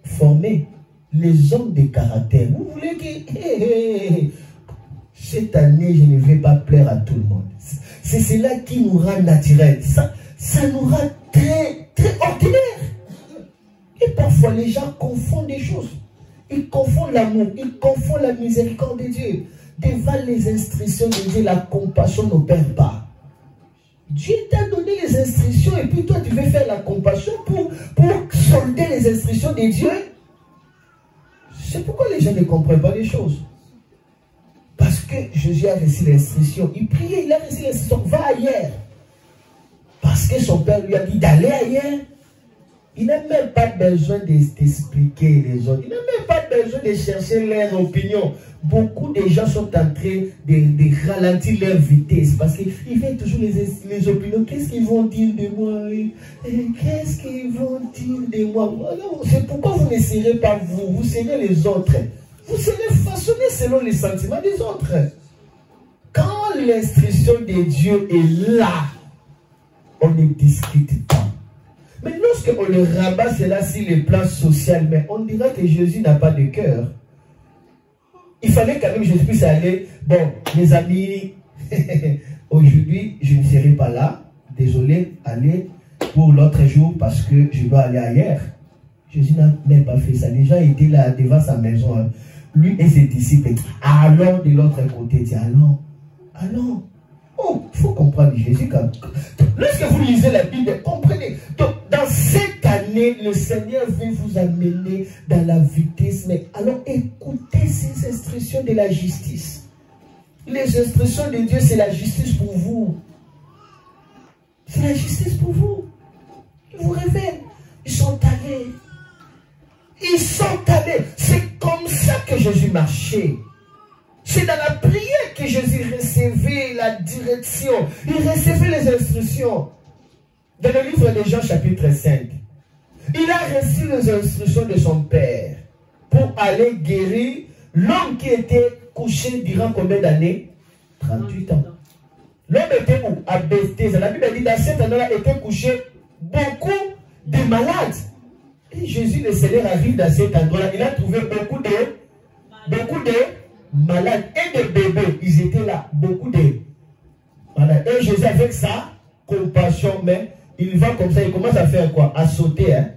informer. Les hommes de caractère. Vous voulez que cette année, je ne vais pas plaire à tout le monde. C'est cela qui nous rend naturel. Ça nous rend très, très ordinaire. Et parfois, les gens confondent des choses. Ils confondent l'amour, ils confondent la miséricorde de Dieu. Devant les instructions de Dieu, la compassion n'opère pas. Dieu t'a donné les instructions et puis toi, tu veux faire la compassion pour solder les instructions de Dieu. C'est pourquoi les gens ne comprennent pas les choses. Parce que Jésus a reçu l'instruction. Il priait, il a reçu l'instruction. Va ailleurs. Parce que son père lui a dit d'aller ailleurs. Il n'a même pas besoin d'expliquer les autres. Il n'a même pas besoin de chercher leur opinion. Beaucoup de gens sont en train de ralentir leur vitesse. Parce qu'ils veulent toujours les opinions. Qu'est-ce qu'ils vont dire de moi? Qu'est-ce qu'ils vont dire de moi? C'est pourquoi vous ne serez pas vous. Vous serez les autres. Vous serez façonné selon les sentiments des autres. Quand l'instruction de Dieu est là, on ne discute pas. Mais lorsqu'on le rabat cela sur le plan social, mais on dira que Jésus n'a pas de cœur. Il fallait quand même que Jésus puisse aller. Bon, mes amis, aujourd'hui, je ne serai pas là. Désolé, allez pour l'autre jour parce que je dois aller ailleurs. Jésus n'a même pas fait ça. Les gens étaient là devant sa maison. Hein. Lui et ses disciples. Allons de l'autre côté. Dit, allons. Oh, il faut comprendre Jésus. Lorsque vous lisez la Bible, comprenez. Donc, dans cette année, le Seigneur veut vous amener dans la vitesse. Mais alors, écoutez ces instructions de la justice. Les instructions de Dieu, c'est la justice pour vous. C'est la justice pour vous. Ils vous révèlent. Ils sont allés. Ils sont allés. C'est comme ça que Jésus marchait. C'est dans la prière que Jésus recevait la direction. Il recevait les instructions. Dans le livre de Jean chapitre 5, il a reçu les instructions de son Père pour aller guérir l'homme qui était couché durant combien d'années? 38 ans. L'homme était où? À Bethesda. La Bible dit dans cette année-là étaient couchés beaucoup de malades. Et Jésus, le Seigneur, arrive dans cet endroit-là. Il a trouvé beaucoup de malades et de bébés. Ils étaient là, beaucoup de malades. Et Jésus, avec sa compassion, mais il va comme ça, il commence à faire quoi? À sauter. Hein?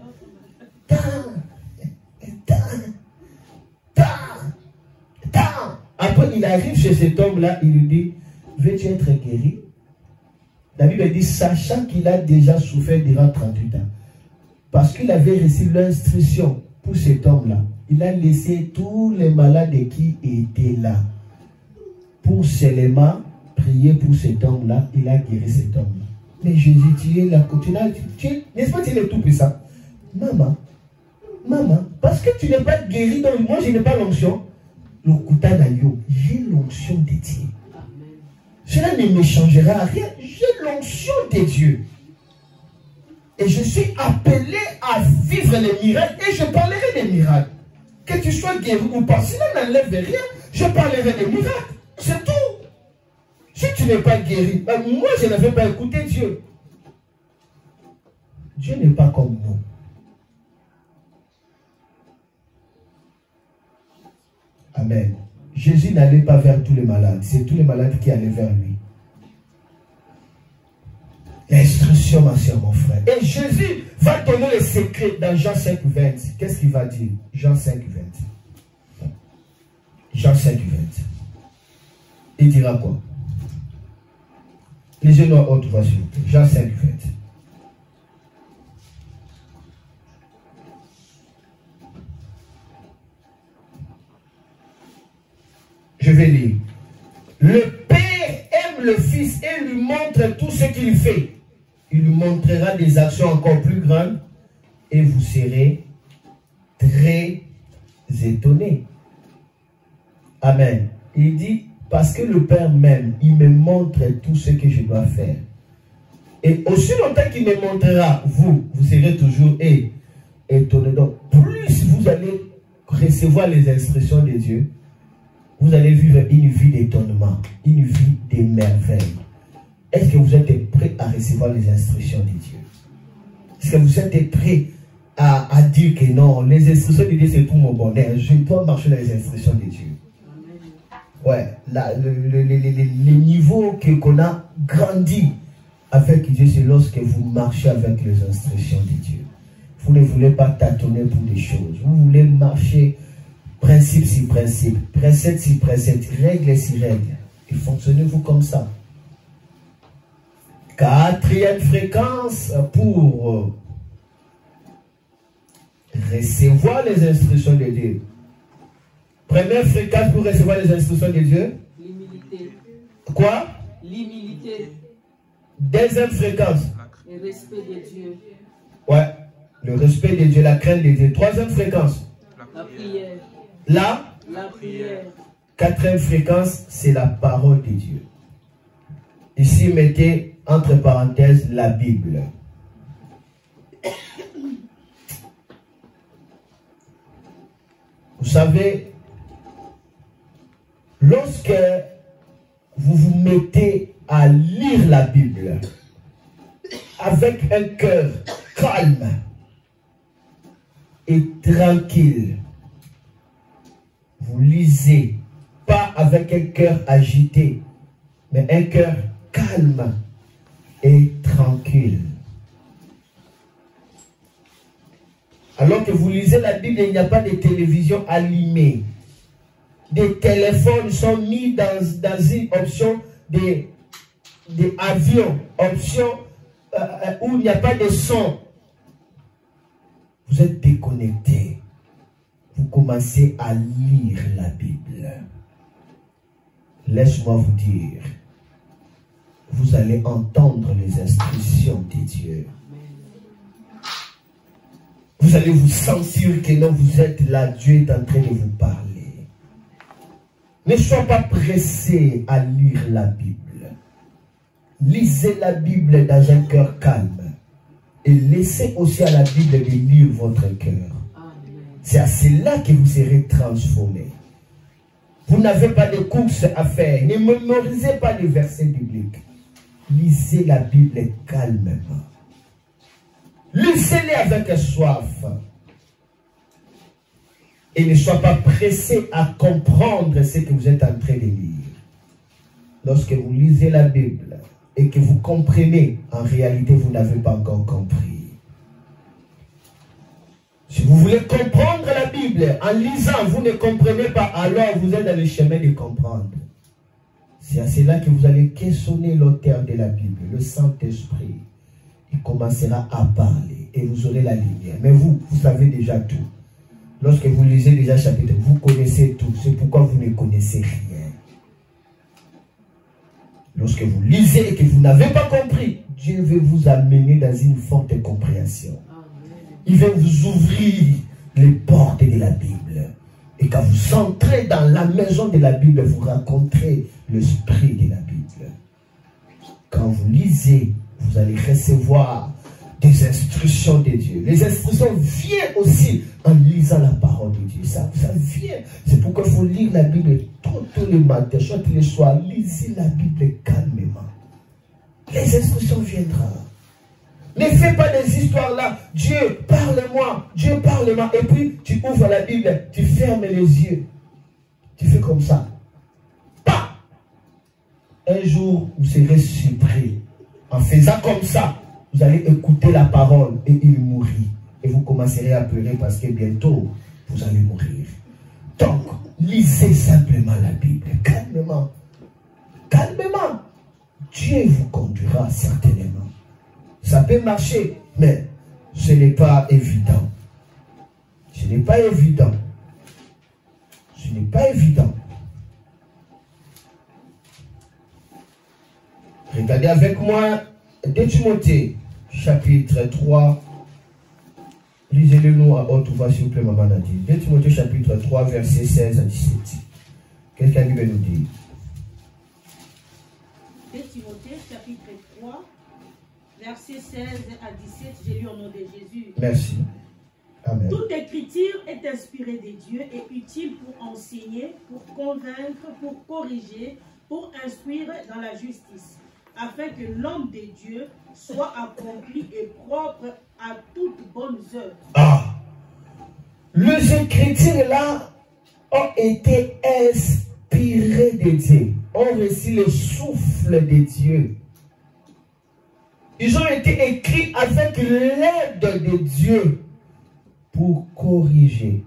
Après, il arrive chez cet homme-là, il lui dit, veux-tu être guéri? La Bible dit, sachant qu'il a déjà souffert durant 38 ans. Parce qu'il avait reçu l'instruction pour cet homme-là. Il a laissé tous les malades qui étaient là. Pour seulement prier pour cet homme-là, il a guéri cet homme-là. Mais Jésus, tu es là, n'est-ce pas, tu es tout puissant? Maman, parce que tu n'es pas guéri, donc moi je n'ai pas l'onction. J'ai l'onction de Dieu. Cela ne me changera rien. J'ai l'onction de Dieu. Et je suis appelé à vivre les miracles et je parlerai des miracles. Que tu sois guéri ou pas, si l'on n'enlève rien, je parlerai des miracles. C'est tout. Si tu n'es pas guéri, ben moi je ne vais pas écouter Dieu. Dieu n'est pas comme nous. Amen. Jésus n'allait pas vers tous les malades. C'est tous les malades qui allaient vers lui. L'instruction, ma soeur, mon frère. Et Jésus va donner le secret dans Jean 5, 20. Qu'est-ce qu'il va dire? Jean 5, 20. Jean 5, 20. Il dira quoi? Lisez-nous en haute voix, s'il vous plaît. Jean 5, 20. Je vais lire. Le Père aime le Fils et lui montre tout ce qu'il fait. Il lui montrera des actions encore plus grandes et vous serez très étonnés. Amen. Il dit, parce que le Père m'aime, il me montre tout ce que je dois faire. Et aussi longtemps qu'il me montrera, vous serez toujours étonnés. Donc, plus vous allez recevoir les instructions de Dieu, vous allez vivre une vie d'étonnement, une vie de merveille. Est-ce que vous êtes prêts à recevoir les instructions de Dieu? Est-ce que vous êtes prêts à dire que non, les instructions de Dieu c'est pour mon bonheur, je dois marcher dans les instructions de Dieu? Ouais, le niveau qu'on a grandi avec Dieu, c'est lorsque vous marchez avec les instructions de Dieu. Vous ne voulez pas tâtonner pour des choses. Vous voulez marcher principe sur principe, précepte sur précepte, règle sur règle. Et fonctionnez-vous comme ça. Quatrième fréquence pour recevoir les instructions de Dieu. Première fréquence pour recevoir les instructions de Dieu. L'humilité. Quoi? L'humilité. Deuxième fréquence. Le respect de Dieu. Ouais. Le respect de Dieu, la crainte de Dieu. Troisième fréquence. La prière. La prière. Quatrième fréquence, c'est la parole de Dieu. Ici, mettez entre parenthèses la Bible. Vous savez, lorsque vous vous mettez à lire la Bible avec un cœur calme et tranquille, vous lisez, pas avec un cœur agité, mais un cœur calme et tranquille. Alors que vous lisez la Bible, il n'y a pas de télévision allumée. Des téléphones sont mis dans une option d'avion, option où il n'y a pas de son. Vous êtes déconnecté. Vous commencez à lire la Bible. Laisse-moi vous dire, vous allez entendre les instructions de Dieu. Vous allez vous sentir que non, vous êtes là, Dieu est en train de vous parler. Ne sois pas pressé à lire la Bible. Lisez la Bible dans un cœur calme. Et laissez aussi à la Bible de lire votre cœur. C'est à cela que vous serez transformé. Vous n'avez pas de course à faire. Ne mémorisez pas les versets bibliques. Lisez la Bible calmement. Lisez-les avec soif. Et ne soyez pas pressé à comprendre ce que vous êtes en train de lire. Lorsque vous lisez la Bible et que vous comprenez, en réalité, vous n'avez pas encore compris. Si vous voulez comprendre la Bible, en lisant, vous ne comprenez pas, alors vous êtes dans le chemin de comprendre. C'est à cela que vous allez questionner l'auteur de la Bible, le Saint-Esprit. Il commencera à parler et vous aurez la lumière. Mais vous savez déjà tout. Lorsque vous lisez déjà chapitre, vous connaissez tout. C'est pourquoi vous ne connaissez rien. Lorsque vous lisez et que vous n'avez pas compris, Dieu veut vous amener dans une forte compréhension. Il veut vous ouvrir les portes de la Bible. Et quand vous entrez dans la maison de la Bible, vous rencontrez l'esprit de la Bible. Quand vous lisez, vous allez recevoir des instructions de Dieu. Les instructions viennent aussi en lisant la parole de Dieu. Ça vient. C'est pourquoi il faut lire la Bible tous les matins, tous les soirs. Lisez la Bible calmement. Les instructions viendront. Ne fais pas des histoires là. Dieu, parle-moi. Dieu, parle-moi. Et puis, tu ouvres la Bible, tu fermes les yeux. Tu fais comme ça. Pas. Un jour, vous serez surpris. En faisant comme ça, vous allez écouter la parole et il mourit. Et vous commencerez à pleurer parce que bientôt, vous allez mourir. Donc, lisez simplement la Bible. Calmement. Calmement. Dieu vous conduira certainement. Ça peut marcher, mais ce n'est pas évident. Ce n'est pas évident. Ce n'est pas évident. Regardez avec moi 2 Timothée, chapitre 3. Lisez-le nous à haute voix, s'il vous plaît, maman Nadine. 2 Timothée, chapitre 3, versets 16 à 17. Quelqu'un lui veut nous dire? 2 Timothée, chapitre 3, versets 16 à 17. J'ai lu au nom de Jésus. Merci. Amen. Toute écriture est inspirée de Dieu et utile pour enseigner, pour convaincre, pour corriger, pour instruire dans la justice, afin que l'homme de Dieu soit accompli et propre à toute bonne œuvre. Ah! Les écritures là ont été inspirées de Dieu, ont reçu le souffle de Dieu. Ils ont été écrits avec l'aide de Dieu pour corriger,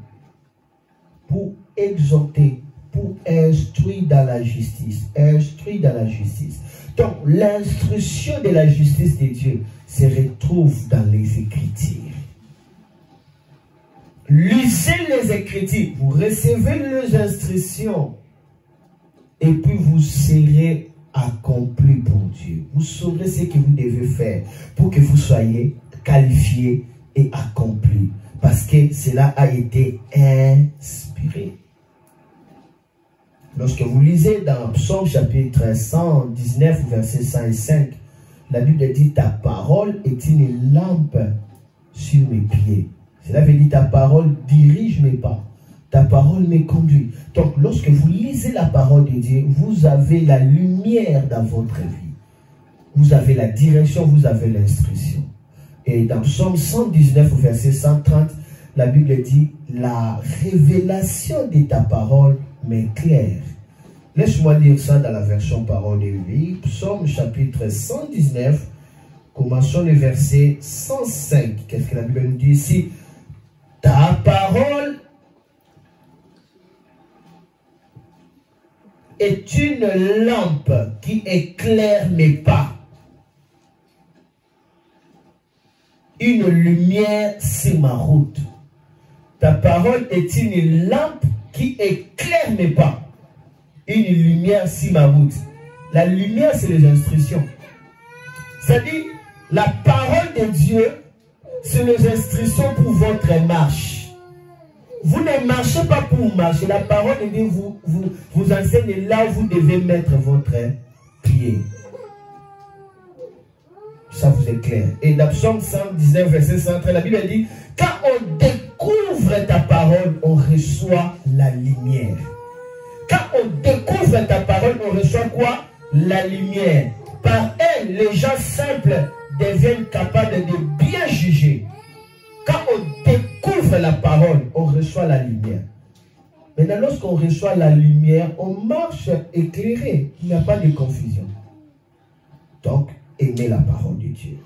pour exhorter, pour instruire dans la justice. Instruire dans la justice. Donc, l'instruction de la justice de Dieu se retrouve dans les Écritures. Lisez les Écritures, vous recevez les instructions et puis vous serez accompli pour Dieu. Vous saurez ce que vous devez faire pour que vous soyez qualifié et accompli. Parce que cela a été inspiré. Lorsque vous lisez dans Psaume chapitre 119, verset 105, la Bible dit « Ta parole est une lampe sur mes pieds ». Cela veut dire « Ta parole dirige mes pas, ta parole me conduit ». Donc, lorsque vous lisez la parole de Dieu, vous avez la lumière dans votre vie. Vous avez la direction, vous avez l'instruction. Et dans Psaume 119, verset 130, la Bible dit « La révélation de ta parole m'éclaire ». Laisse-moi lire ça dans la version parole de vie. Psaume chapitre 119, commençons le verset 105. Qu'est-ce que la Bible nous dit ici? Ta parole est une lampe qui éclaire mes pas, une lumière sur ma route. Ta parole est une lampe qui éclaire mes pas, une lumière sur ma route. La lumière, c'est les instructions. C'est-à-dire, la parole de Dieu, c'est les instructions pour votre marche. Vous ne marchez pas pour marcher. La parole de Dieu vous enseigne là où vous devez mettre votre pied. Ça vous est clair. Et dans Psaume 119, verset 113, la Bible dit, quand on découvre ta parole, on reçoit la lumière. Quand on découvre ta parole, on reçoit quoi? La lumière. Par elle, les gens simples deviennent capables de bien juger. Quand on découvre la parole, on reçoit la lumière. Maintenant, lorsqu'on reçoit la lumière, on marche éclairé. Il n'y a pas de confusion. Donc, aimez la parole de Dieu.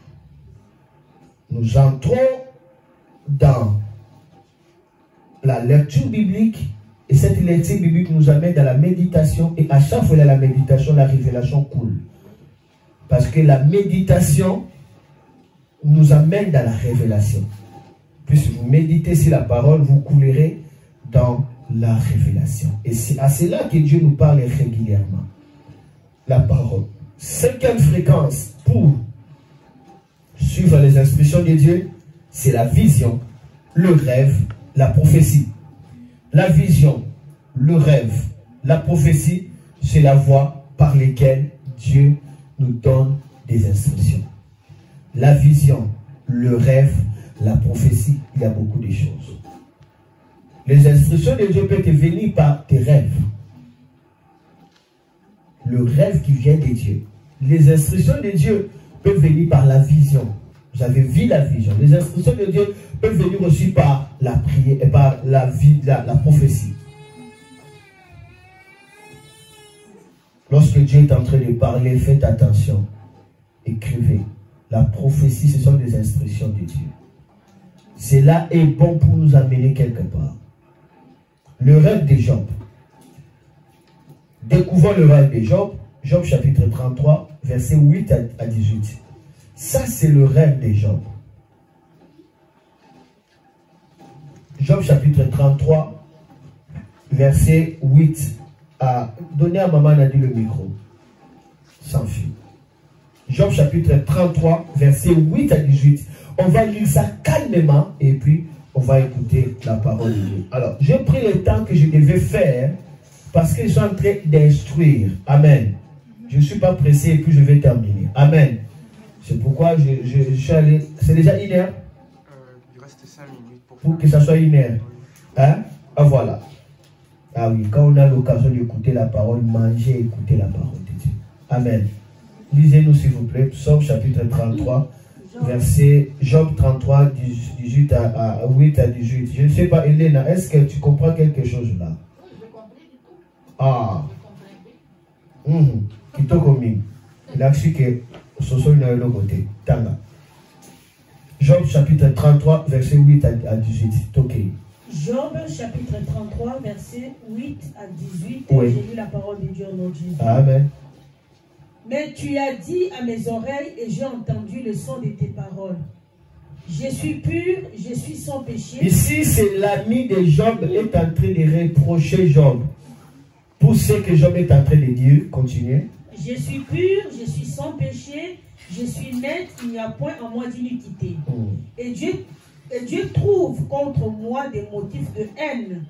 Nous entrons dans la lecture biblique. Et cette lecture biblique nous amène dans la méditation. Et à chaque fois, la méditation, la révélation coule. Parce que la méditation nous amène dans la révélation. Puisque vous méditez sur la parole, vous coulerez dans la révélation. Et c'est à cela que Dieu nous parle régulièrement. La parole. 5e fréquence pour suivre les instructions de Dieu, c'est la vision, le rêve, la prophétie. La vision, le rêve, la prophétie, c'est la voie par laquelle Dieu nous donne des instructions. La vision, le rêve, la prophétie, il y a beaucoup de choses. Les instructions de Dieu peuvent venir par tes rêves. Le rêve qui vient de Dieu. Les instructions de Dieu peuvent venir par la vision. Vous avez vu la vision. Les instructions de Dieu peuvent venir aussi par la prière et par la prophétie. Lorsque Dieu est en train de parler, faites attention. Écrivez. La prophétie, ce sont des instructions de Dieu. Cela est bon pour nous amener quelque part. Le rêve de Job. Découvrons le rêve de Job. Job chapitre 33, versets 8 à 18. Ça, c'est le rêve de Job. Job chapitre 33, verset 8 à... Donnez à maman Nadi le micro. Sans fil. Job chapitre 33, verset 8 à 18. On va lire ça calmement et puis on va écouter la parole de Dieu. Alors, j'ai pris le temps que je devais faire parce que je suis en train d'instruire. Amen. Je ne suis pas pressé et puis je vais terminer. Amen. C'est pourquoi je suis allé... C'est déjà 1 heure? Il reste 5 minutes pour que ça soit 1 heure. Hein? Ah voilà. Ah oui, quand on a l'occasion d'écouter la parole, manger et écouter la parole de Dieu. Amen. Lisez-nous s'il vous plaît, Psaume chapitre 33, verset Job 33, 18 à 8 à 18. Je ne sais pas, Elena, est-ce que tu comprends quelque chose là? Je comprends du tout. Ah. Kitokomi. Il a su que ce soit une autre côté. Tanga. Job chapitre 33, verset 8 à 18. Ok. Job chapitre 33, verset 8 à 18. Oui. J'ai lu la parole de Dieu au nom de Jésus. Amen. Mais tu as dit à mes oreilles et j'ai entendu le son de tes paroles. Je suis pur, je suis sans péché. Ici, c'est l'ami de Job est en train de reprocher Job pour ce que Job est en train de dire. Continuez. Je suis pur, je suis sans péché, je suis net, il n'y a point en moi d'iniquité. Et Dieu trouve contre moi des motifs de haine.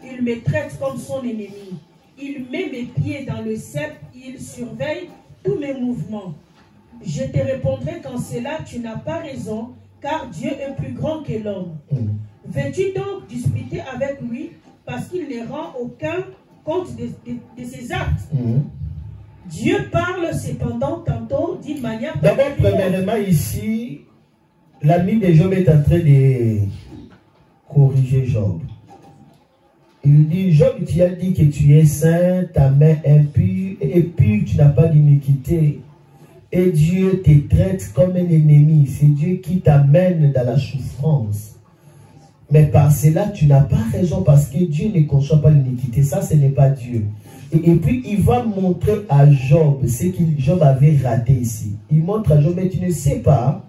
Il me traite comme son ennemi. Il met mes pieds dans le cep, il surveille tous mes mouvements. Je te répondrai qu'en cela tu n'as pas raison, car Dieu est plus grand que l'homme. Veux-tu donc disputer avec lui, parce qu'il ne rend aucun compte de ses actes? Dieu parle cependant tantôt d'une manière... D'abord, premièrement, ici, l'ami de Job est en train de corriger Job. Il dit, Job, tu as dit que tu es saint, ta main est pure, et puis tu n'as pas d'iniquité. Et Dieu te traite comme un ennemi. C'est Dieu qui t'amène dans la souffrance. Mais par cela, tu n'as pas raison parce que Dieu ne conçoit pas l'iniquité. Ça, ce n'est pas Dieu. Et puis, il va montrer à Job ce que Job avait raté ici. Il montre à Job, mais tu ne sais pas,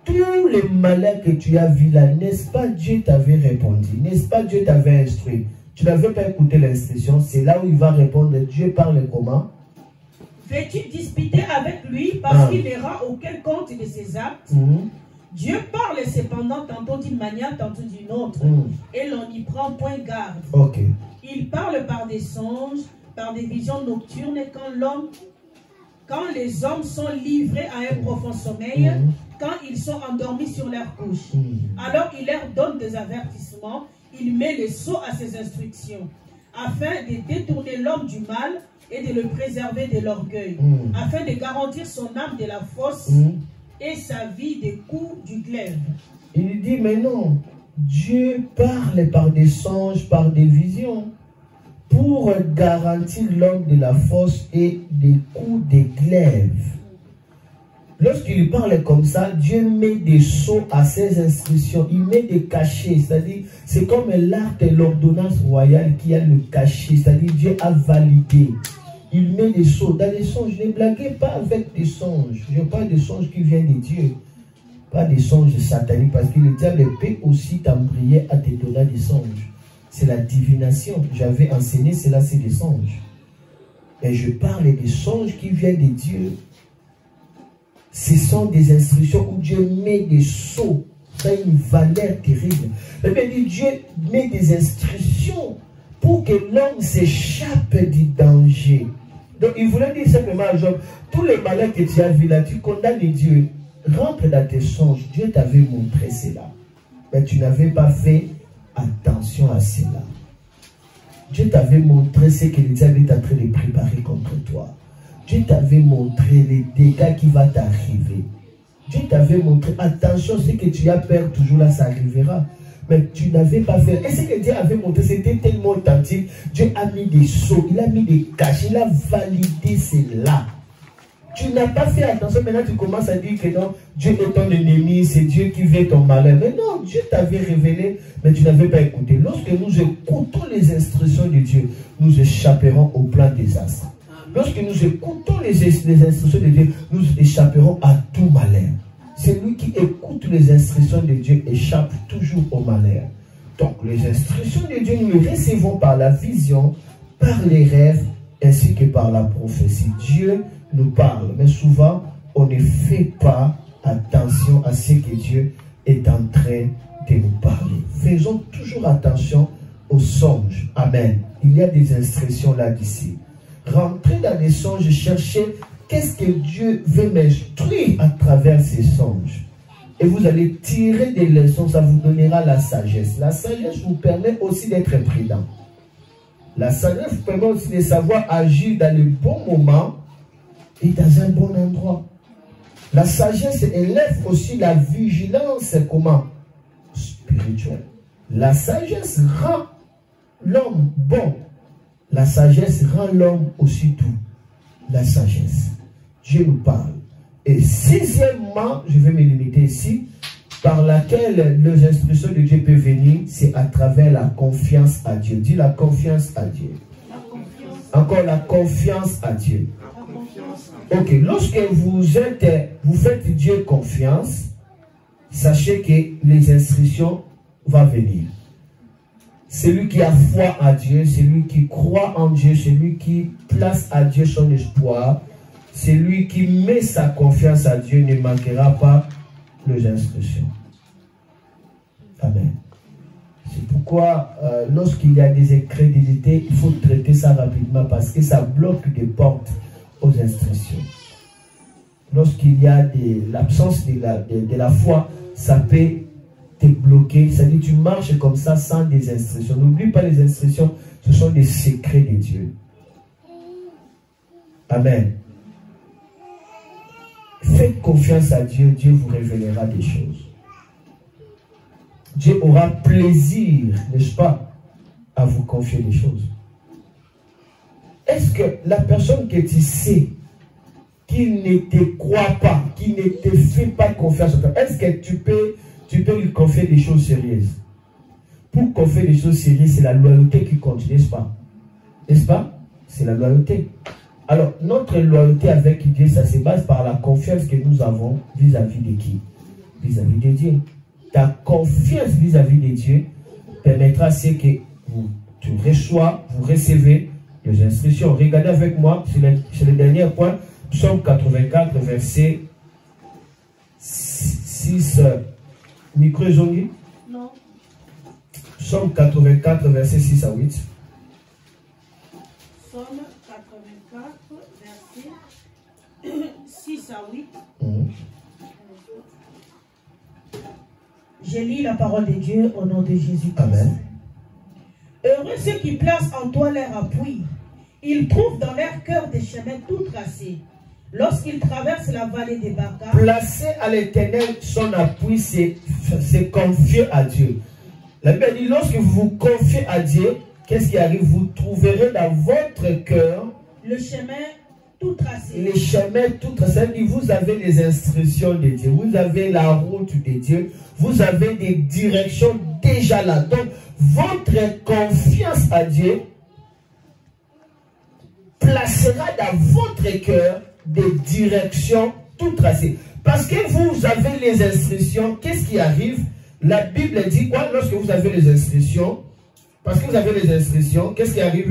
tous les malheurs que tu as vus là, n'est-ce pas Dieu t'avait répondu? N'est-ce pas Dieu t'avait instruit? Tu n'avais pas écouté l'instruction. C'est là où il va répondre, Dieu parle comment? Veux-tu disputer avec lui parce qu'il ne rend aucun compte de ses actes? Dieu parle cependant tantôt d'une manière, tantôt d'une autre. Et l'on n'y prend point garde. Okay. Il parle par des songes, par des visions nocturnes, quand les hommes sont livrés à un profond sommeil, quand ils sont endormis sur leur couche. Alors il leur donne des avertissements, il met le sceau à ses instructions, afin de détourner l'homme du mal et de le préserver de l'orgueil, afin de garantir son âme de la fosse et sa vie des coups du glaive. Il dit, mais non, Dieu parle par des songes, par des visions, pour garantir l'homme de la fosse et des coups de glaive. Lorsqu'il parle comme ça, Dieu met des sceaux à ses instructions, il met des cachets, c'est-à-dire, c'est comme l'arc de l'ordonnance royale qui a le cachet, c'est-à-dire Dieu a validé. Il met des sceaux dans les songes. Ne blaguez pas avec des songes. Je parle des songes qui viennent de Dieu. Pas des songes sataniques. Parce que le diable peut aussi t'embrayer à te donner des songes. C'est la divination. J'avais enseigné cela, c'est des songes. Et je parle des songes qui viennent de Dieu. Ce sont des instructions où Dieu met des sceaux. Ça a une valeur terrible. Mais Dieu met des instructions pour que l'homme s'échappe du danger. Donc il voulait dire simplement à Job, tous les malheurs que tu as vus là, tu condamnes Dieu. Rentre dans tes songes. Dieu t'avait montré cela. Mais tu n'avais pas fait attention à cela. Dieu t'avait montré ce que le diable est en train de préparer contre toi. Dieu t'avait montré les dégâts qui vont t'arriver. Dieu t'avait montré, attention, ce que tu as peur, toujours là, ça arrivera. Mais tu n'avais pas fait. Et ce que Dieu avait montré, c'était tellement authentique. Dieu a mis des sceaux, il a mis des cachets, il a validé cela. Tu n'as pas fait attention, maintenant tu commences à dire que non, Dieu est ton ennemi, c'est Dieu qui veut ton malheur. Mais non, Dieu t'avait révélé, mais tu n'avais pas écouté. Lorsque nous écoutons les instructions de Dieu, nous échapperons au plan désastre. lorsque nous écoutons les instructions de Dieu, nous échapperons à tout malheur. Celui qui écoute les instructions de Dieu échappe toujours au malheur. Donc, les instructions de Dieu, nous les recevons par la vision, par les rêves, ainsi que par la prophétie. Dieu nous parle, mais souvent, on ne fait pas attention à ce que Dieu est en train de nous parler. Faisons toujours attention aux songes. Amen. Il y a des instructions là d'ici. Rentrez dans les songes, cherchez qu'est-ce que Dieu veut m'instruire à travers ces songes. Et vous allez tirer des leçons, ça vous donnera la sagesse. La sagesse vous permet aussi d'être prudent. La sagesse vous permet aussi de savoir agir dans le bon moment et dans un bon endroit. La sagesse élève aussi la vigilance, comment? Spirituelle. La sagesse rend l'homme bon. La sagesse rend l'homme aussi doux. La sagesse. Dieu nous parle. Et sixièmement, je vais me limiter ici, par laquelle les instructions de Dieu peuvent venir, c'est à travers la confiance à Dieu. Dis la confiance à Dieu. Encore la confiance à Dieu. Ok, lorsque vous faites Dieu confiance, sachez que les instructions vont venir. Celui qui a foi à Dieu, celui qui croit en Dieu, celui qui place à Dieu son espoir, celui qui met sa confiance à Dieu ne manquera pas les instructions. Amen. C'est pourquoi lorsqu'il y a des incrédulités, il faut traiter ça rapidement parce que ça bloque des portes aux instructions. Lorsqu'il y a l'absence de la foi, ça peut te bloquer. C'est-à-dire tu marches comme ça sans des instructions. N'oublie pas les instructions, ce sont des secrets de Dieu. Amen. Faites confiance à Dieu, Dieu vous révélera des choses. Dieu aura plaisir, n'est-ce pas, à vous confier des choses. Est-ce que la personne que tu sais, qui ne te croit pas, qui ne te fait pas confiance, est-ce que tu peux lui confier des choses sérieuses? Pour confier des choses sérieuses, c'est la loyauté qui compte, n'est-ce pas? N'est-ce pas? C'est la loyauté. Alors, notre loyauté avec Dieu, ça se base par la confiance que nous avons vis-à-vis de qui? Vis-à-vis de Dieu. Ta confiance vis-à-vis de Dieu permettra ce que tu reçois, vous recevez les instructions. Regardez avec moi, c'est le dernier point, Psaume 84, verset 6. Micro Zongi? Non. Psaume 84, verset 6 à 8. Psaume 84, verset 6 à 8. Je lis la parole de Dieu au nom de Jésus. Amen. Heureux ceux qui placent en toi leur appui. Ils trouvent dans leur cœur des chemins tout tracés. Lorsqu'ils traversent la vallée des Baca. Placer à l'Éternel son appui, c'est confier à Dieu. La Bible dit, lorsque vous vous confiez à Dieu, qu'est-ce qui arrive? Vous trouverez dans votre cœur le chemin tout tracé. Les chemins tout tracés. Vous avez les instructions de Dieu. Vous avez la route de Dieu. Vous avez des directions déjà là. Donc, votre confiance à Dieu placera dans votre cœur des directions tout tracées. Parce que vous avez les instructions, qu'est-ce qui arrive? La Bible dit quoi? Lorsque vous avez les instructions, parce que vous avez les instructions, qu'est-ce qui arrive?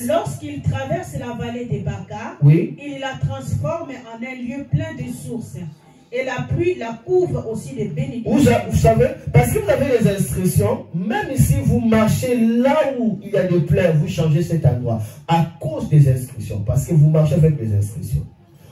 Lorsqu'il traverse la vallée des Baca, oui, il la transforme en un lieu plein de sources. Et la pluie la couvre aussi de bénédictions. Vous savez, parce que vous avez les instructions, même si vous marchez là où il y a des plaies, vous changez cet endroit à cause des instructions, parce que vous marchez avec les instructions.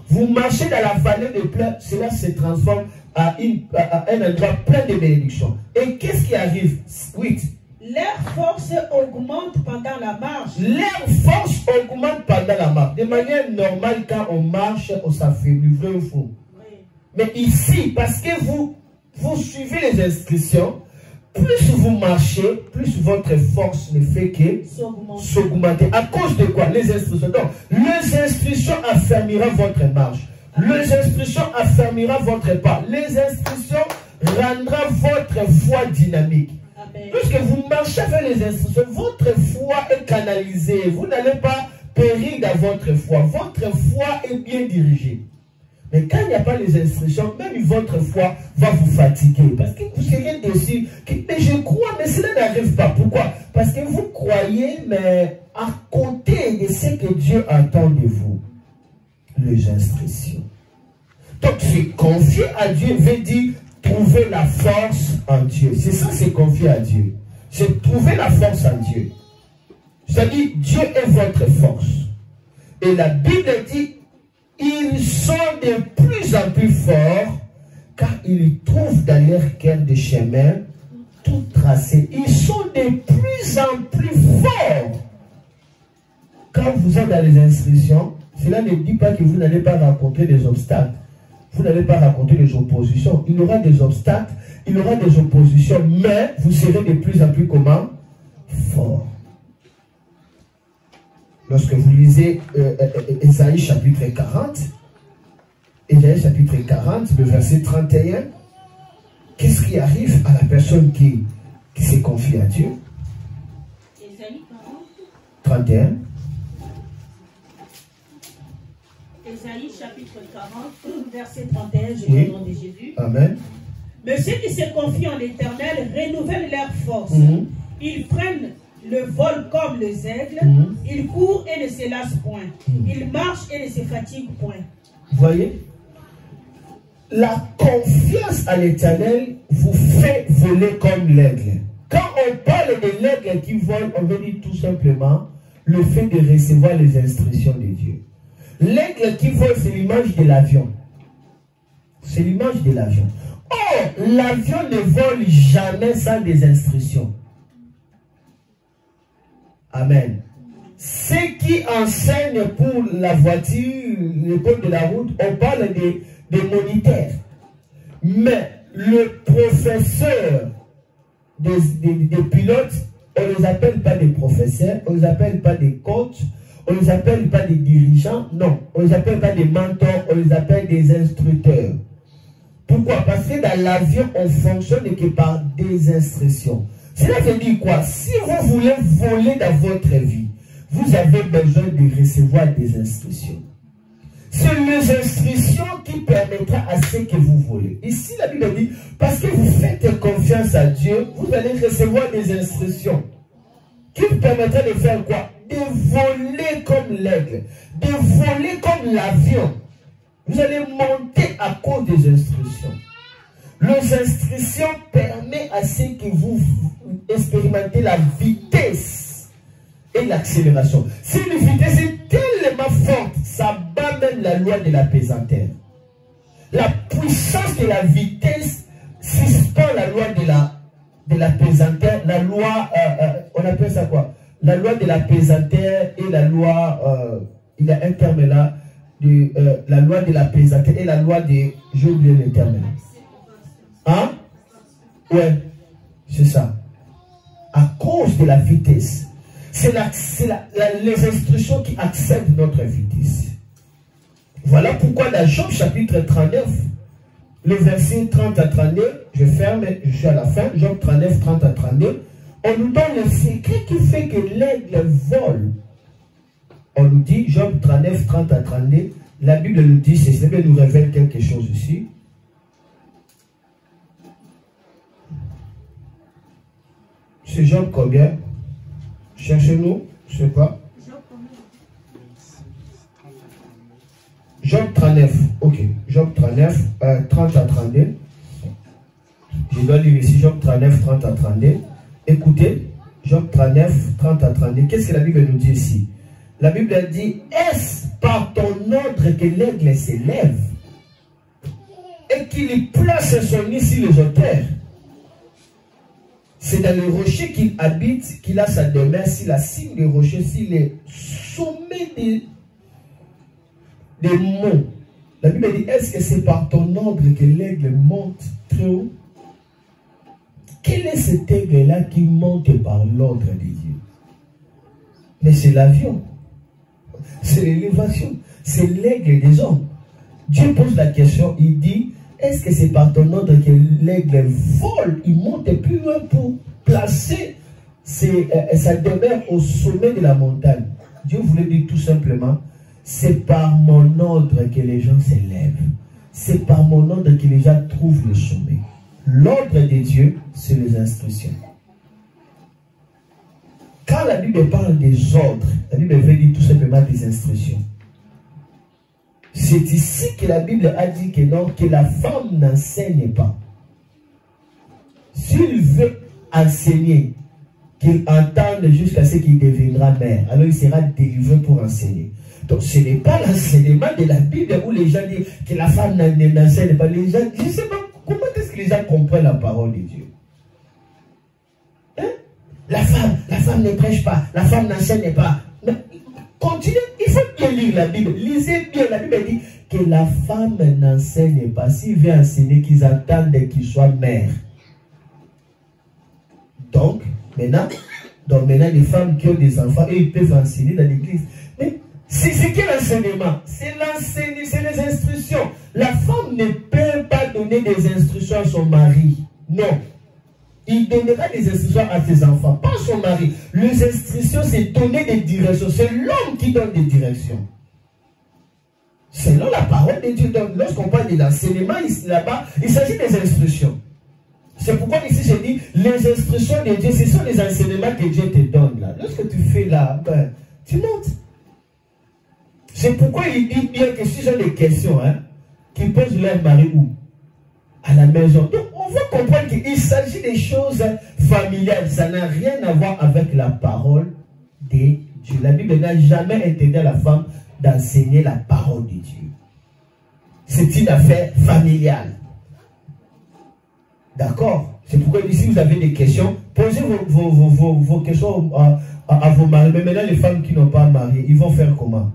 Vous marchez dans la vallée des plaies, cela se transforme à un endroit plein de bénédictions. Et qu'est-ce qui arrive? 8. Leur force augmente pendant la marche. Leur force augmente pendant la marche. De manière normale, quand on marche, on s'affaiblit, vrai ou faux? Mais ici, parce que vous suivez les instructions, plus vous marchez, plus votre force ne fait que s'augmenter. À cause de quoi? Les instructions. Donc, les instructions affermiront votre marche. Les instructions affermiront votre pas. Les instructions rendront votre foi dynamique. Amen. Puisque vous marchez avec les instructions, votre foi est canalisée. Vous n'allez pas périr dans votre foi. Votre foi est bien dirigée. Mais quand il n'y a pas les instructions, même votre foi va vous fatiguer. Parce que vous serez déçu. Mais je crois, mais cela n'arrive pas. Pourquoi? Parce que vous croyez, mais à côté de ce que Dieu attend de vous, les instructions. Donc, se confier à Dieu veut dire trouver la force en Dieu. C'est ça, se confier à Dieu. C'est trouver la force en Dieu. C'est-à-dire, Dieu est votre force. Et la Bible dit, ils sont de plus en plus forts, car ils trouvent dans leur cœur des chemins tout tracés. Ils sont de plus en plus forts. Quand vous êtes dans les instructions, cela ne dit pas que vous n'allez pas rencontrer des obstacles. Vous n'allez pas rencontrer des oppositions. Il y aura des obstacles, il y aura des oppositions, mais vous serez de plus en plus comment? Forts. Lorsque vous lisez Ésaïe chapitre 40, Ésaïe chapitre 40, le verset 31, qu'est-ce qui arrive à la personne qui se confie à Dieu? Ésaïe 40. 31. Ésaïe chapitre 40, verset 31, je Oui. vais au nom de Jésus. Amen. Mais ceux qui se confient en l'Éternel renouvellent leur force. Ils prennent le vol comme les aigles. Ils courent et ne se lassent point. Ils marchent et ne se fatiguent point. Voyez, la confiance à l'Éternel vous fait voler comme l'aigle. Quand on parle de l'aigle qui vole, on veut dire tout simplement le fait de recevoir les instructions de Dieu. L'aigle qui vole, c'est l'image de l'avion. C'est l'image de l'avion. Or, l'avion ne vole jamais sans des instructions. Amen. Ceux qui enseignent pour la voiture, l'école de la route, on parle des moniteurs. Mais le professeur des pilotes, on ne les appelle pas des professeurs, on ne les appelle pas des coachs, on ne les appelle pas des dirigeants, non. On ne les appelle pas des mentors, on les appelle des instructeurs. Pourquoi? Parce que dans l'avion, on fonctionne que par des instructions. Cela veut dire quoi? Si vous voulez voler dans votre vie, vous avez besoin de recevoir des instructions. C'est les instructions qui permettront à ce que vous volez. Ici, la Bible dit, parce que vous faites confiance à Dieu, vous allez recevoir des instructions qui vous permettront de faire quoi? De voler comme l'aigle, de voler comme l'avion. Vous allez monter à cause des instructions. Les instructions permettent à ce que vous expérimentez la vitesse et l'accélération. Si une vitesse est tellement forte, ça bat même la loi de la pesanteur. La puissance de la vitesse suspend la loi de la pesanteur. La loi, on appelle ça quoi? La loi de la pesanteur et la loi, il y a un terme là, la loi de la pesanteur et la loi de, j'ai oublié le terme. Hein? Ouais, c'est ça. À cause de la vitesse. C'est les instructions qui acceptent notre vitesse. Voilà pourquoi dans Job chapitre 39, le verset 30 à 32, je ferme, je suis à la fin, Job 39, 30 à 32, on nous donne le secret qui fait que l'aigle vole. On nous dit, Job 39, 30 à 32, la Bible nous dit, cela nous révèle quelque chose ici. C'est Job combien? Cherchez-nous, je ne sais pas. Job 39, ok. Job 39, 30 à 32. Je dois lire ici Job 39, 30 à 32. Écoutez, Job 39, 30 à 32. Qu'est-ce que la Bible nous dit ici? La Bible dit, est-ce par ton ordre que l'aigle s'élève et qu'il place son nid sur les hauteurs? C'est dans le rocher qu'il habite, qu'il a sa demeure, sur la cime des rochers, sur les sommets des monts. La Bible dit, est-ce que c'est par ton ordre que l'aigle monte très haut? Quel est cet aigle-là qui monte par l'ordre de Dieu? Mais c'est l'avion. C'est l'élévation. C'est l'aigle des hommes. Dieu pose la question, il dit, est-ce que c'est par ton ordre que l'aigle vole? Il monte plus loin pour placer sa demeure au sommet de la montagne. Dieu voulait dire tout simplement, c'est par mon ordre que les gens s'élèvent. C'est par mon ordre que les gens trouvent le sommet. L'ordre de Dieu, c'est les instructions. Quand la Bible parle des ordres, la Bible veut dire tout simplement des instructions. C'est ici que la Bible a dit que non, que la femme n'enseigne pas. S'il veut enseigner, qu'il entende jusqu'à ce qu'il deviendra mère, alors il sera délivré pour enseigner. Donc ce n'est pas l'enseignement de la Bible où les gens disent que la femme n'enseigne pas. Les gens, je ne sais pas comment est-ce que les gens comprennent la parole de Dieu. Hein? La femme ne prêche pas, la femme n'enseigne pas. Mais, continuez, il faut bien lire la Bible. Lisez bien, la Bible dit que la femme n'enseigne pas. S'il veut enseigner, qu'ils attendent qu'il soit mère. Donc, maintenant, les femmes qui ont des enfants, et ils peuvent enseigner dans l'église. Mais c'est quel enseignement? C'est l'enseignement, c'est les instructions. La femme ne peut pas donner des instructions à son mari. Non. Il donnera des instructions à ses enfants, pas à son mari. Les instructions, c'est donner des directions. C'est l'homme qui donne des directions. Selon la parole de Dieu. Donc, lorsqu'on parle de l'enseignement, là-bas, il s'agit des instructions. C'est pourquoi ici je dis, les instructions de Dieu, ce sont les enseignements que Dieu te donne là. Lorsque tu fais là, ben, tu montes. C'est pourquoi il dit bien que si j'ai des questions, hein, qu'ils posent leur mari où? À la maison. Donc on va comprendre qu'il s'agit des choses familiales. Ça n'a rien à voir avec la parole de Dieu. La Bible n'a jamais interdit à la femme d'enseigner la parole de Dieu. C'est une affaire familiale. D'accord? C'est pourquoi ici vous avez des questions. Posez vos questions à vos maris. Mais maintenant, les femmes qui n'ont pas mari, ils vont faire comment?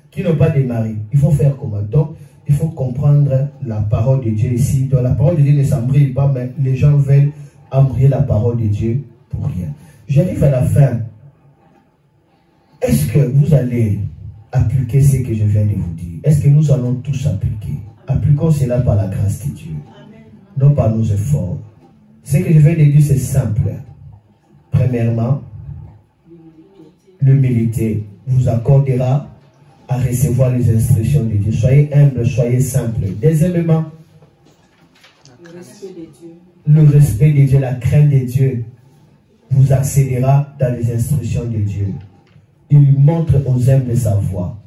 Qui n'ont pas de mari, ils vont faire comment? Donc, il faut comprendre la parole de Dieu ici. Donc, la parole de Dieu ne s'embrille pas, mais les gens veulent embrayer la parole de Dieu pour rien. J'arrive à la fin. Est-ce que vous allez appliquer ce que je viens de vous dire? Est-ce que nous allons tous appliquer? Appliquons cela par la grâce de Dieu. Non par nos efforts. Ce que je viens de dire, c'est simple. Premièrement, l'humilité vous accordera à recevoir les instructions de Dieu. Soyez humble, soyez simple. Deuxièmement, Le respect de Dieu. le respect de Dieu, la crainte de Dieu vous accédera dans les instructions de Dieu. Il montre aux humbles sa voie.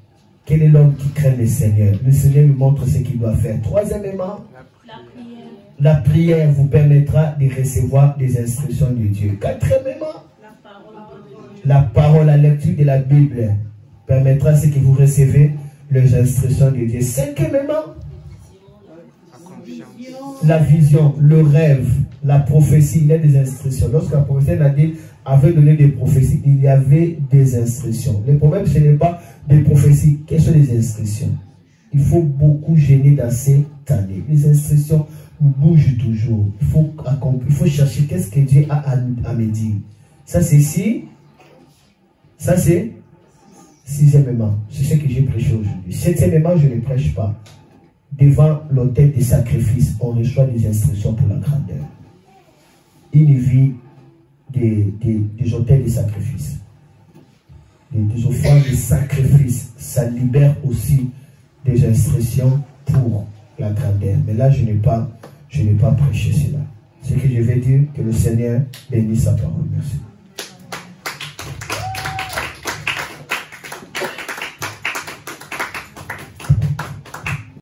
Quel est l'homme qui craint le Seigneur? Le Seigneur lui montre ce qu'il doit faire. Troisièmement, la prière vous permettra de recevoir des instructions de Dieu. Quatrièmement, la parole, la lecture de la Bible permettra ce que vous recevez les instructions de Dieu. Cinquièmement, la vision, le rêve, la prophétie, il y a des instructions. Lorsque la prophétie avait donné des prophéties, il y avait des instructions. Le problème, ce n'est pas des prophéties. Quelles sont les instructions? Il faut beaucoup gêner dans ces années. Les instructions bougent toujours. Il faut chercher qu'est-ce que Dieu a à me dire. Ça, c'est ici. Ça, c'est sixièmement. C'est ce que j'ai prêché aujourd'hui. Septièmement, je ne prêche pas. Devant l'autel des sacrifices, on reçoit des instructions pour la grandeur. Une vie des autels de sacrifice, des offrandes de sacrifice, ça libère aussi des instructions pour la grandeur. Mais là, je n'ai pas prêché cela. Ce que je vais dire, que le Seigneur bénisse sa parole. Merci.